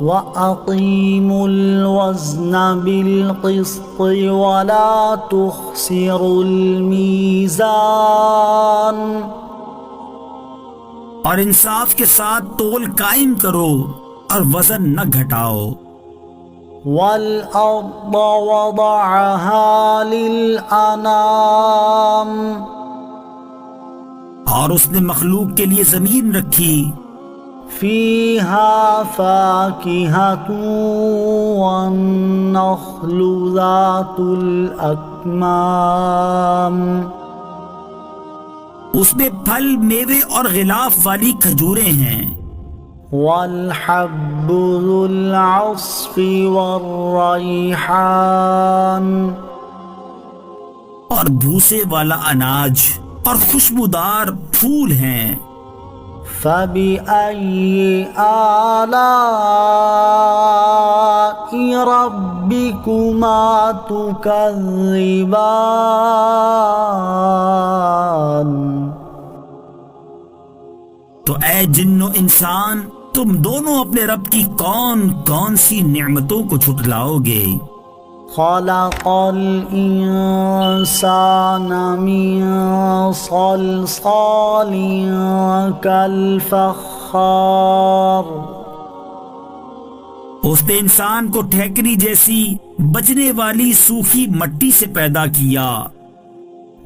وَأَقِيمُوا الْوَزْنَ بِالْقِسْطِ وَلَا تُخْسِرُوا الْمِيزَانَ اور انصاف کے ساتھ تول قائم کرو اور وزن نہ گھٹاؤ. وَالْأَرْضَ وَضَعَهَا لِلْأَنَامِ اور اس نے مخلوق کے لیے زمین رکھی. فِيهَا فَاكِهَةٌ وَالنَّخْلُ ذَاتُ الْأَكْمَامِ اس میں پھل میوے اور غلاف والی کھجوریں ہیں. والحب ذو العصف والریحان اور بھوسے والا اناج اور خوشبودار پھول ہیں. فبأي آلاء ربكما تكذبان تو اے جن و انسان تم دونوں اپنے رب کی کون کون سی نعمتوں کو جھٹلاؤ گے؟ خلق الانسان من صلصال كالفخار اس نے انسان کو ٹھیکری جیسی بجنے والی سوکھی مٹی سے پیدا کیا.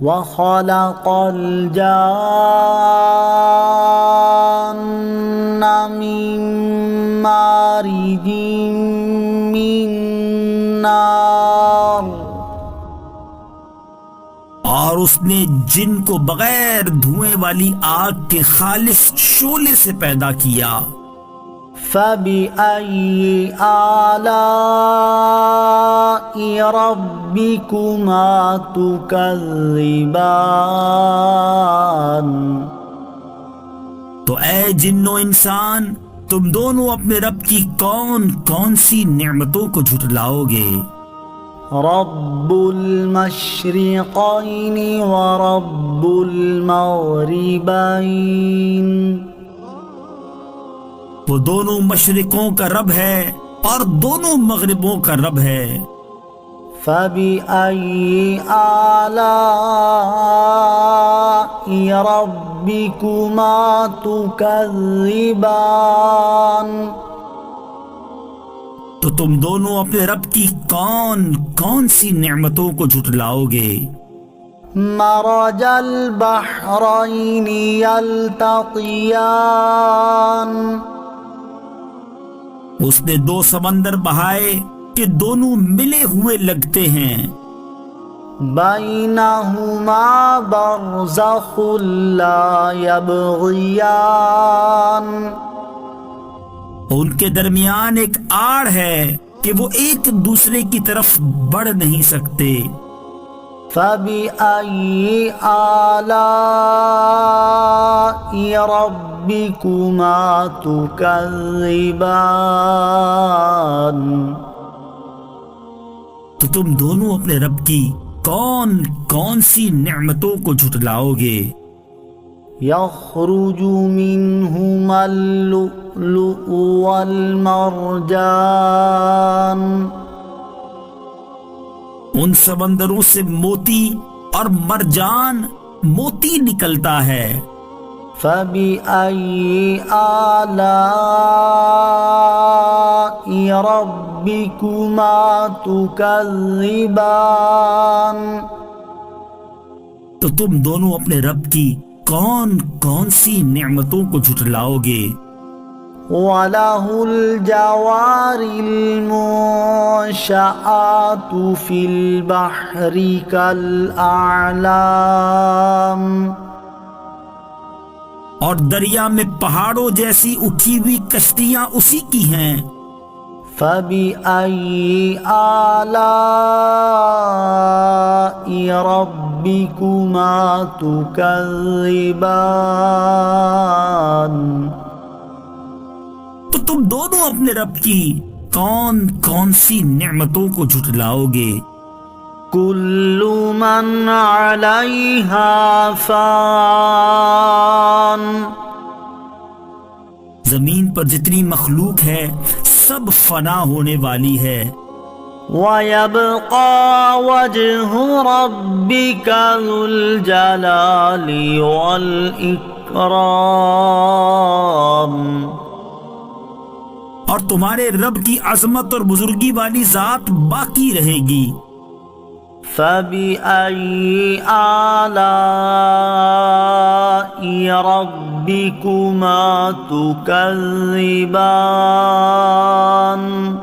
وخلق الجان من مارج من نار اور اس نے جن کو بغیر دھوئیں والی آگ کے خالص شعلے سے پیدا کیا. فبأي آلاء ربكما تكذبان؟ تو اے جن و انسان، تم دونوں اپنے رب کی کون کون سی نعمتوں کو جھٹلاؤ گے؟ رب المشرقین ورب المغربین، وہ دونوں مشرقوں کا رب ہے اور دونوں مغربوں کا رب ہے۔ فبأي آلاء ربكما تكذبان؟ تو تم دونوں اپنے رب کی کون کون سی نعمتوں کو جھٹلاؤ گے؟ مرج البحرین یلتقیان، اس نے دو سمندر بہائے کہ دونوں ملے ہوئے لگتے ہیں۔ بینہما برزخ لا یبغیان، ان کے درمیان ایک آڑ ہے کہ وہ ایک دوسرے کی طرف بڑھ نہیں سکتے۔ فبأي آلاء ربكما تكذبان؟ تو تم دونوں اپنے رب کی کون کون سی نعمتوں کو جھٹلاؤ گے؟ يخرج منهما اللؤلؤ والمرجان، ان سمندروں سے موتی اور مرجان موتی نکلتا ہے۔ فبأي آلاء ربكما تكذبان؟ تو تم دونوں اپنے رب کی کون کون سی نعمتوں کو جھٹلاؤ گے؟ وَلَهُ الْجَوَارِ الْمُنشَآتُ فِي الْبَحْرِ كَالْأَعْلَامِ، اور دریا میں پہاڑوں جیسی اٹھی ہوئی کشتیاں اسی کی ہیں۔ فبأي آلاء ربكما تكذبان؟ تو تم دونوں اپنے رب کی کون کون سی نعمتوں کو جھٹلاؤ گے؟ كل من عليها فان، زمین پر جتنی مخلوق ہے سب فنا ہونے والی ہے۔ وَيَبْقَى وَجْهُ رَبِّكَ ذُو الْجَلَالِ وَالْإِكْرَامِ، اور تمہارے رب کی عظمت اور بزرگی والی ذات باقی رہے گی۔ فبأي آلاء ربكما تكذبان؟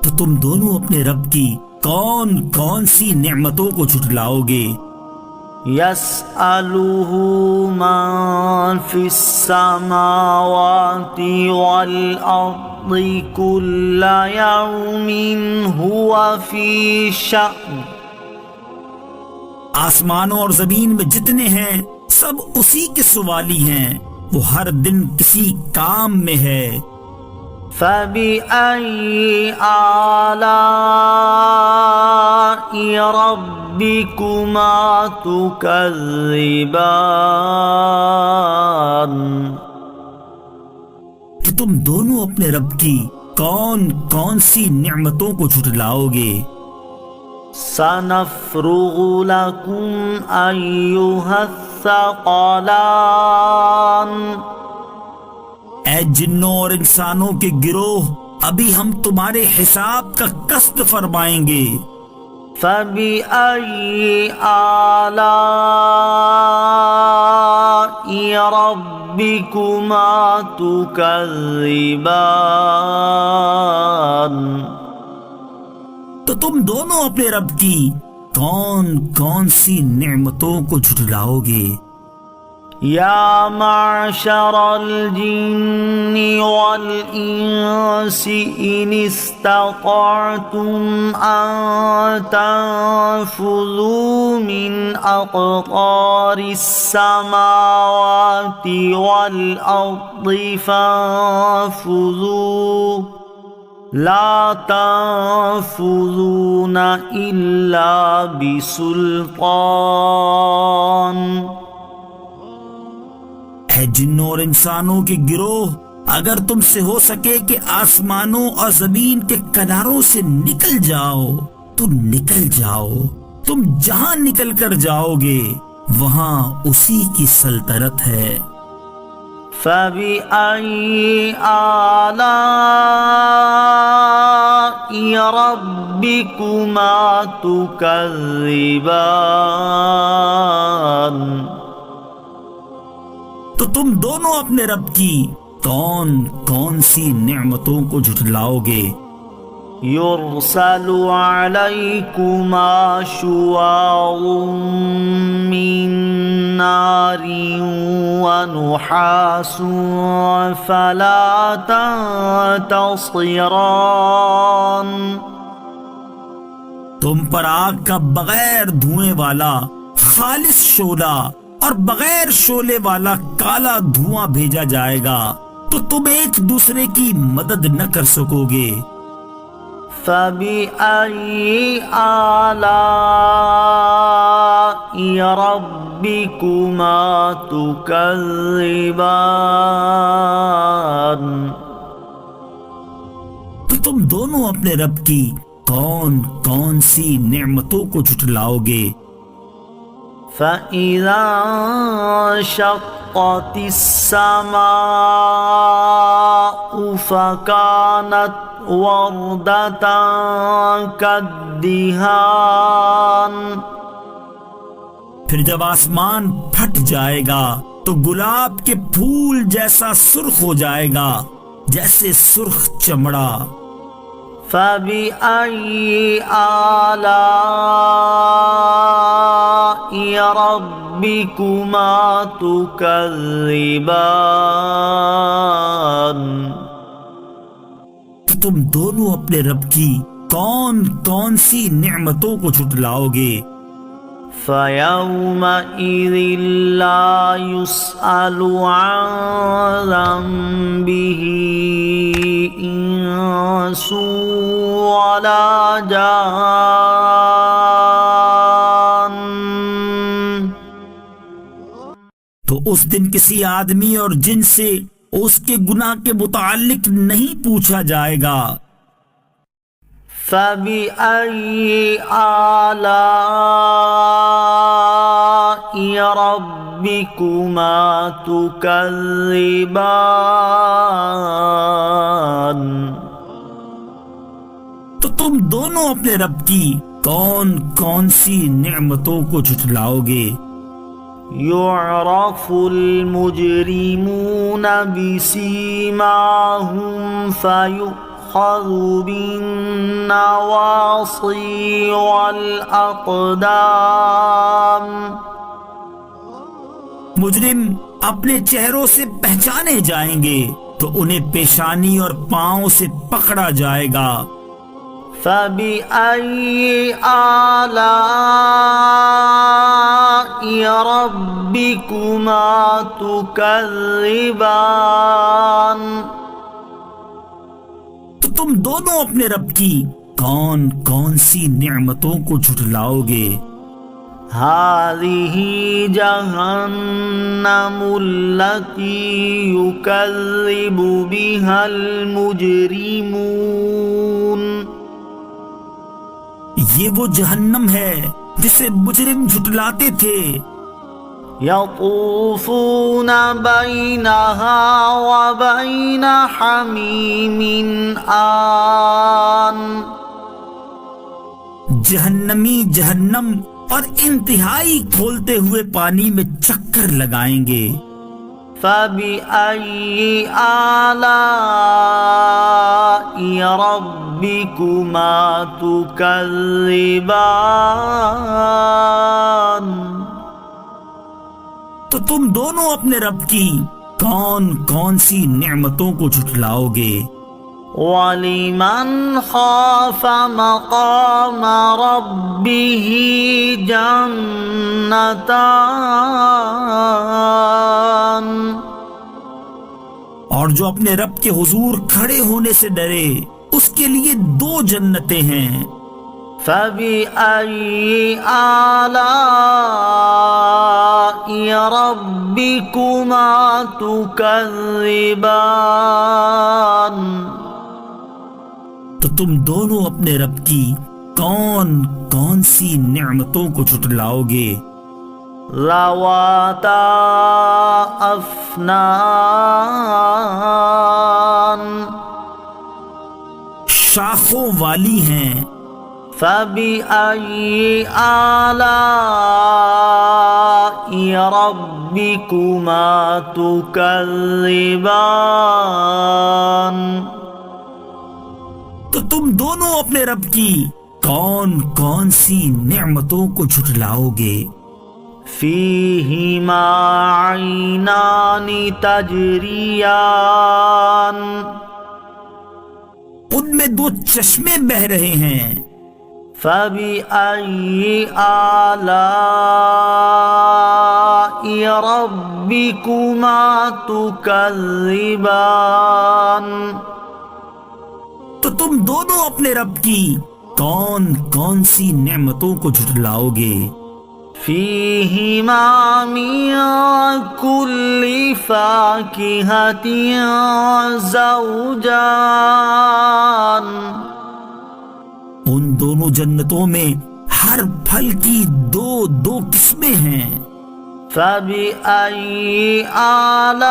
تو تم دونوں اپنے رب کی کون کون سی نعمتوں کو جھٹلاؤ گے؟ يسأله من في السماوات والأرض كل يوم هو في شأن، آسمانوں اور زمین میں جتنے ہیں سب اسی کے سوالی ہیں، وہ ہر دن کسی کام میں ہے۔ فبأي آلاء ربكما تكذبان؟ تو تم دونوں اپنے رب کی کون کون سی نعمتوں کو جھٹلاؤ گے؟ سنفرغ لكم أيها الثقلان، اے جنوں اور انسانوں کے گروہ، ابھی ہم تمہارے حساب کا قسط فرمائیں گے۔ فبأي آلاء ربكما تكذبان؟ تو تم دونوں اپنے رب کی کون کون سی نعمتوں کو جھٹلاؤ گے؟ يا معشر الجن والإنس إن استطعتم أن تنفذوا من أقطار السماوات والأرض فانفذوا لا تنفذون إلا بسلطان. اے جنوں اور انسانوں کے گروہ، اگر تم سے ہو سکے کہ آسمانوں اور زمین کے کناروں سے نکل جاؤ تو نکل جاؤ. تم جہاں نکل کر جاؤ گے وہاں اسی کی سلطنت ہے. فَبِأَيِّ آلَاءِ رَبِّكُمَا تُكَذِّبَانِ. تو تم دونوں اپنے رب کی کون کون سی نعمتوں کو جھٹلاؤ گے؟ يُرْسَلُ عَلَيْكُمَا شُوَاظٌ مِّن نَّارٍ وَنُحَاسٌ فَلَا تَنتَصِرَانِ. تم پر آگ کا بغیر دھوئیں والا خالص شعلہ اور بغیر شعلے والا کالا دھواں بھیجا جائے گا تو تم ایک دوسرے کی مدد نہ کر سکو گے. فَبِأَيِّ آلَاءِ رَبِّكُمَا تُكَذِّبَانِ. تو تم دونوں اپنے رب کی کون کون سی نعمتوں کو جھٹلاؤ گے؟ فَإِذَا انشَقَّتِ السَّمَاءُ فَكَانَتْ وَرْدَةً كَالدِّهَانِ. پھر جب آسمان پھٹ جائے گا تو گلاب کے پھول جیسا سرخ ہو جائے گا جیسے سرخ چمڑا. فَبِأَيِّ آلَاءِ رَبِّكُمَا تُكَذِّبَانِ. تو تم دونوں اپنے رب کی کون کون سی نعمتوں کو جھٹلاؤ گے؟ فَيَوْمَئِذٍ لَا يُسْأَلُ عَنْ ذَنبِهِ إِنسٌ وَلَا جَانٌّ. تو اس دن کسی آدمی اور جن سے اس کے گناہ کے متعلق نہیں پوچھا جائے گا. فَبِأَيِّ آلَاءِ رَبِّكُمَا تُكَذِّبَانِ. تو تم دونوں اپنے رب کی کون کون سی نعمتوں کو جھٹلاؤ گے؟ يُعْرَفُ الْمُجْرِمُونَ بِسِيمَاهُمْ فَيُؤْخَذُ بِالنَّوَاصِي وَالْأَقْدَامِ. مجرم اپنے چہروں سے پہچانے جائیں گے تو انہیں پیشانی اور پاؤں سے پکڑا جائے گا. فَبِأَيِّ آلَاءِ رَبِّكُمَا تُكَذِّبَانِ. تو تم دونوں اپنے رب کی کون کون سی نعمتوں کو جھٹلاؤ گے؟ هَذِهِ جَهَنَّمُ الَّتِي يُكَذِّبُ بِهَا الْمُجْرِمُونَ. یہ وہ جہنم ہے جسے مجرم جھٹلاتے تھے. يَطُوفُونَ بَيْنَهَا وَبَيْنَ حَمِيمٍ آنٍ. جہنمی جہنم اور انتہائی کھولتے ہوئے پانی میں چکر لگائیں گے. فَبِأَيِّ آلَاءِ رَبِّكُمَا تُكَذِّبَانِ. تو تم دونوں اپنے رب کی کون کون سی نعمتوں کو جھٹلاؤ گے؟ وَلِمَنْ خَافَ مَقَامَ رَبِّهِ جَنَّتَانِ، اور جو اپنے رب کے حضور کھڑے ہونے سے ڈرے اس کے لیے 2 جنتیں ہیں۔ فَبِأَيِّ آلَاءِ رَبِّكُمَا تُكَذِّبَانِ، تو تم دونوں اپنے رب کی کون کون سی نعمتوں کو جھٹلاؤ گے؟ ذَوَاتَا أَفْنَانٍ، شاخوں والی ہیں۔ فَبِأَيِّ آلَاءِ رَبِّكُمَا تُكَذِّبَانِ، تو تم دونوں اپنے رب کی کون کون سی نعمتوں کو جھٹلاؤ گے؟ فِيهِمَا عَيْنَانِ تَجْرِيَانِ، ان میں 2 چشمے بہ رہے ہیں۔ فَبِأَيِّ آلَاءِ رَبِّكُمَا تُكَذِّبَانِ، تو تم دونوں اپنے رب کی کون کون سی نعمتوں کو جھٹلاؤ گے؟ فِيهِمَا مِن كُلِّ فَاكِهَةٍ زَوْجَانِ، ان دونوں جنتوں میں ہر پھل کی 2 قسمیں ہیں۔ فَبِأَيِّ آلَاءِ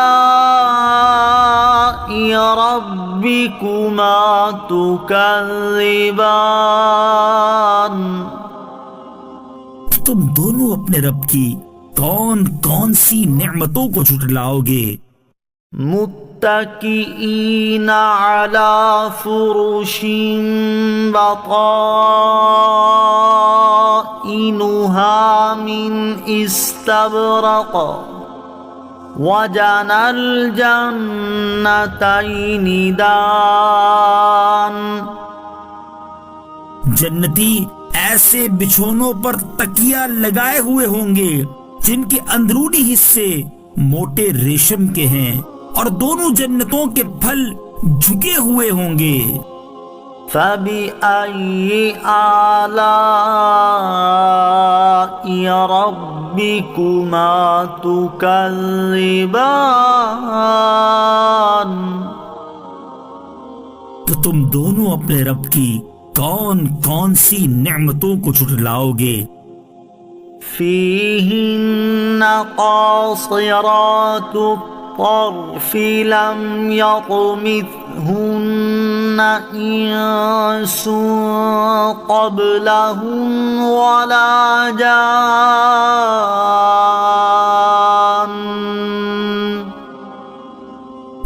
رَبِّكُمَا تُكَذِّبَانِ، تم دونوں اپنے رب کی کون کون سی نعمتوں کو جھٹلاؤ گے؟ متكئين على فرش بطائنها من استبرق وجنى الجنتين دان، جنتی ایسے بچھونوں پر تکیہ لگائے ہوئے ہوں گے جن کے اندرونی حصے موٹے ریشم کے ہیں، اور دونوں جنتوں کے پھل جھکے ہوئے ہوں گے۔ فَبِأَيِّ آلَاءِ رَبِّكُمَا تُكَذِّبَانِ، تو تم دونوں اپنے رب کی کون کون سی نعمتوں کو جھٹلاؤ گے؟ فِيهِنَّ قَاصِرَاتُ الطَّرْفِ لَمْ يَطْمِثْهُنَّ إِنسٌ قَبْلَهُمْ وَلَا جَانٌّ،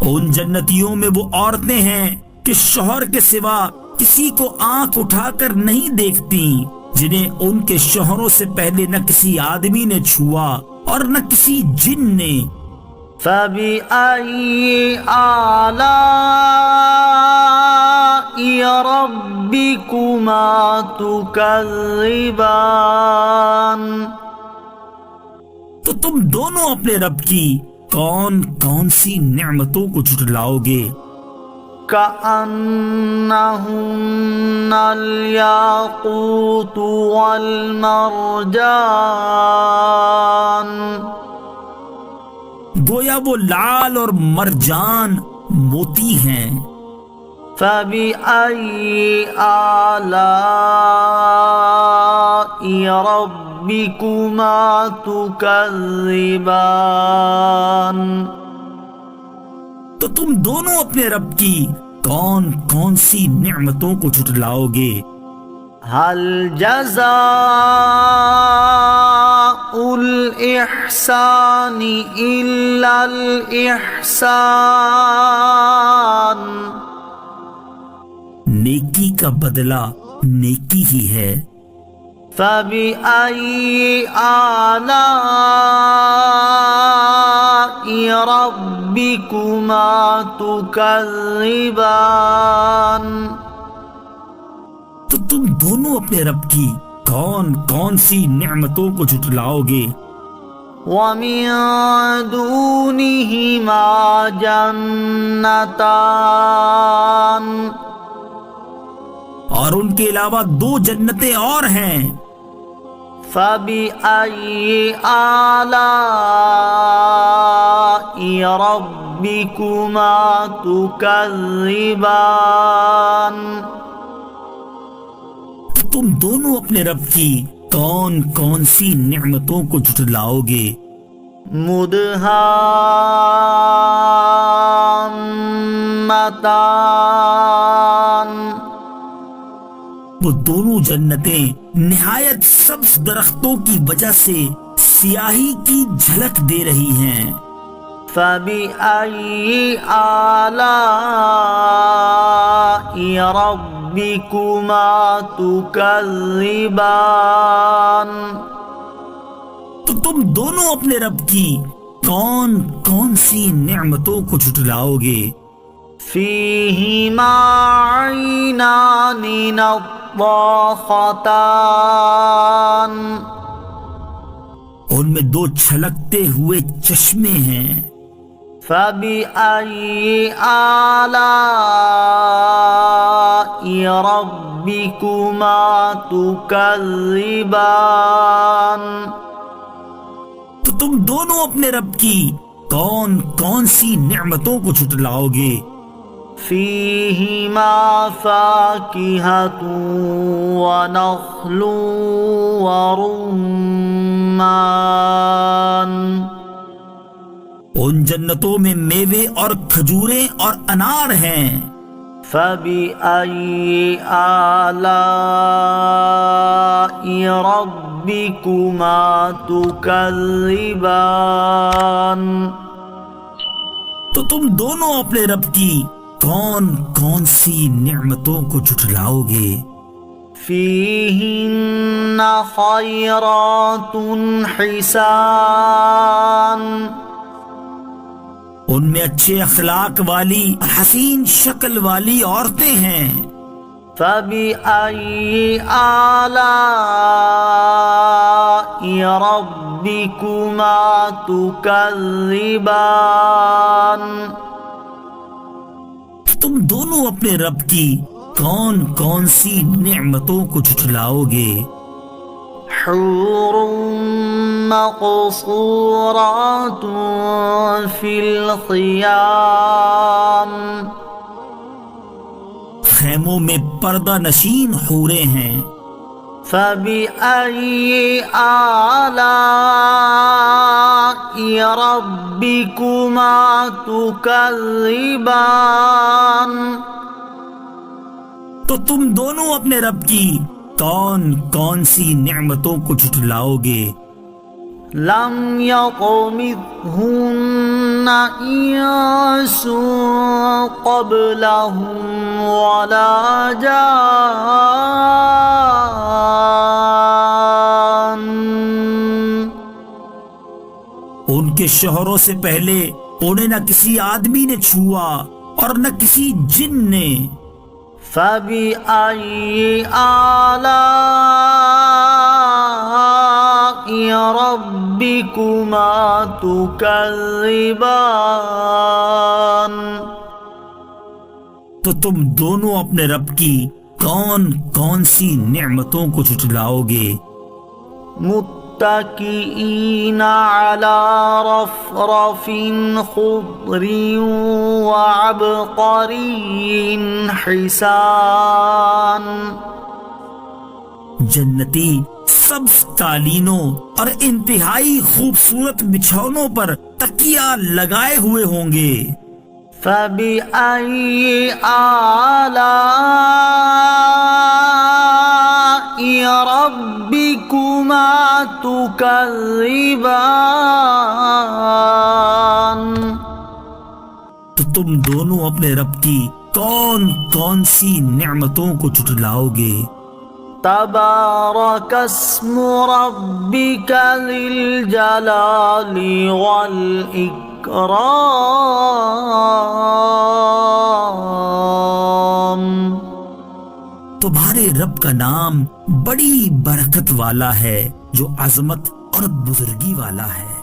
ان جنتیوں میں وہ عورتیں ہیں کہ شوہر کے سوا کسی کو آنکھ اٹھا کر نہیں دیکھتی، جنہیں ان کے شوہروں سے پہلے نہ کسی آدمی نے چھوا اور نہ کسی جن نے۔ فَبِأَيِّ آلَاءِ رَبِّكُمَا تُكَذِّبَانِ، تو تم دونوں اپنے رب کی کون کون سی نعمتوں کو جھٹلاؤ گے؟ كَأَنَّهُنَّ الْيَاقُوتُ وَالْمَرْجَانُ، گویا وہ لال اور مرجان موتی ہیں۔ فَبِأَيِّ آلَاءِ رَبِّكُمَا تُكَذِّبَانِ، تو تم دونوں اپنے رب کی کون کون سی نعمتوں کو جھٹلاؤ گے؟ هل جزاء الإحسان إلا الإحسان، نیکی کا بدلہ نیکی ہی ہے۔ فبأي آلاء ربكما تكذبان؟ تو تم دونوں اپنے رب کی کون کون سی نعمتوں کو جھٹلاؤ گے؟ وَمِن دُونِهِمَا جَنَّتَانِ، اور ان کے علاوہ دو جنتیں اور ہیں۔ فَبِأَيِّ آلَاءِ رَبِّكُمَا تُكَذِّبَانِ؟ تو تم دونوں اپنے رب کی کون کون سی نعمتوں کو جھٹلاؤ گے؟ مُدْهَامَّتَانِ، وہ دونوں جنتیں نہایت سبز درختوں کی وجہ سے سیاہی کی جھلک دے رہی ہیں۔ فَبِأَيِّ آلَاءِ رَبِّكُمَا تُكَذِّبَانِ؟ تو تم دونوں اپنے رب کی کون کون سی نعمتوں کو جھٹلاؤ گے؟ فِيهِمَا عَيْنَانِ نَضَّاخَتَانِ، ان میں دو چھلکتے ہوئے چشمے ہیں۔ فَبِأَيِّ آلَاءِ رَبِّكُمَا تُكَذِّبَانِ؟ تو تم دونوں اپنے رب کی کون کون سی نعمتوں کو جھٹلاؤ گے؟ فِيهِمَا فَاكِهَةٌ وَنَخْلٌ وَرُمَّانٌ، ان جنتوں میں میوے اور کھجوریں اور انار ہیں۔ فَبِأَيِّ آلَاءِ رَبِّكُمَا تُكَذِّبَانِ؟ تو تم دونوں اپنے رب کی کون کون سی نعمتوں کو جھٹلاؤ گے؟ فِيهِنَّ خَيْرَاتٌ حِسَانٌ، ان میں اچھے اخلاق والی حسین شکل والی عورتیں ہیں۔ فَبِأَيِّ آلَاءِ رَبِّكُمَا تُكَذِّبَانِ؟ تم دونوں اپنے رب کی کون کون سی نعمتوں کو جھٹلاؤ گے؟ حور مقصورات فی الخیام، خیموں میں پردہ نشین حوریں ہیں۔ فَبِأَيِّ آلَاءِ رَبِّكُمَا تُكَذِّبَانِ؟ تو تم دونوں اپنے رب کی کون کون سی نعمتوں کو جھٹلاؤ گے؟ لم يطمثهن انس قبلهم ولا جان، ان کے شوہروں سے پہلے انہیں نہ کسی آدمی نے چھوا اور نہ کسی جن نے۔ فَبِأَيِّ آلَاءِ رَبِّكُمَا تُكَذِّبَانِ؟ تو تم دونوں اپنے رب کی کون کون سی نعمتوں کو جھٹلاؤ گے؟ متكئين على رفرف خضر وعبقري حسان، جنتی سبز قالینوں اور انتہائی خوبصورت بچھونوں پر تکیہ لگائے ہوئے ہوں گے۔ فَبِأَيِّ آلَاءِ رَبِّكُمَا تُكَذِّبَانِ؟ تو تم دونوں اپنے رب کی کون کون سی نعمتوں کو جھٹلاؤ گے؟ تبارك اسم ربك ذي الجلال والإكرام. تمہارے رب کا نام بڑی برکت والا ہے جو عظمت اور بزرگی والا ہے.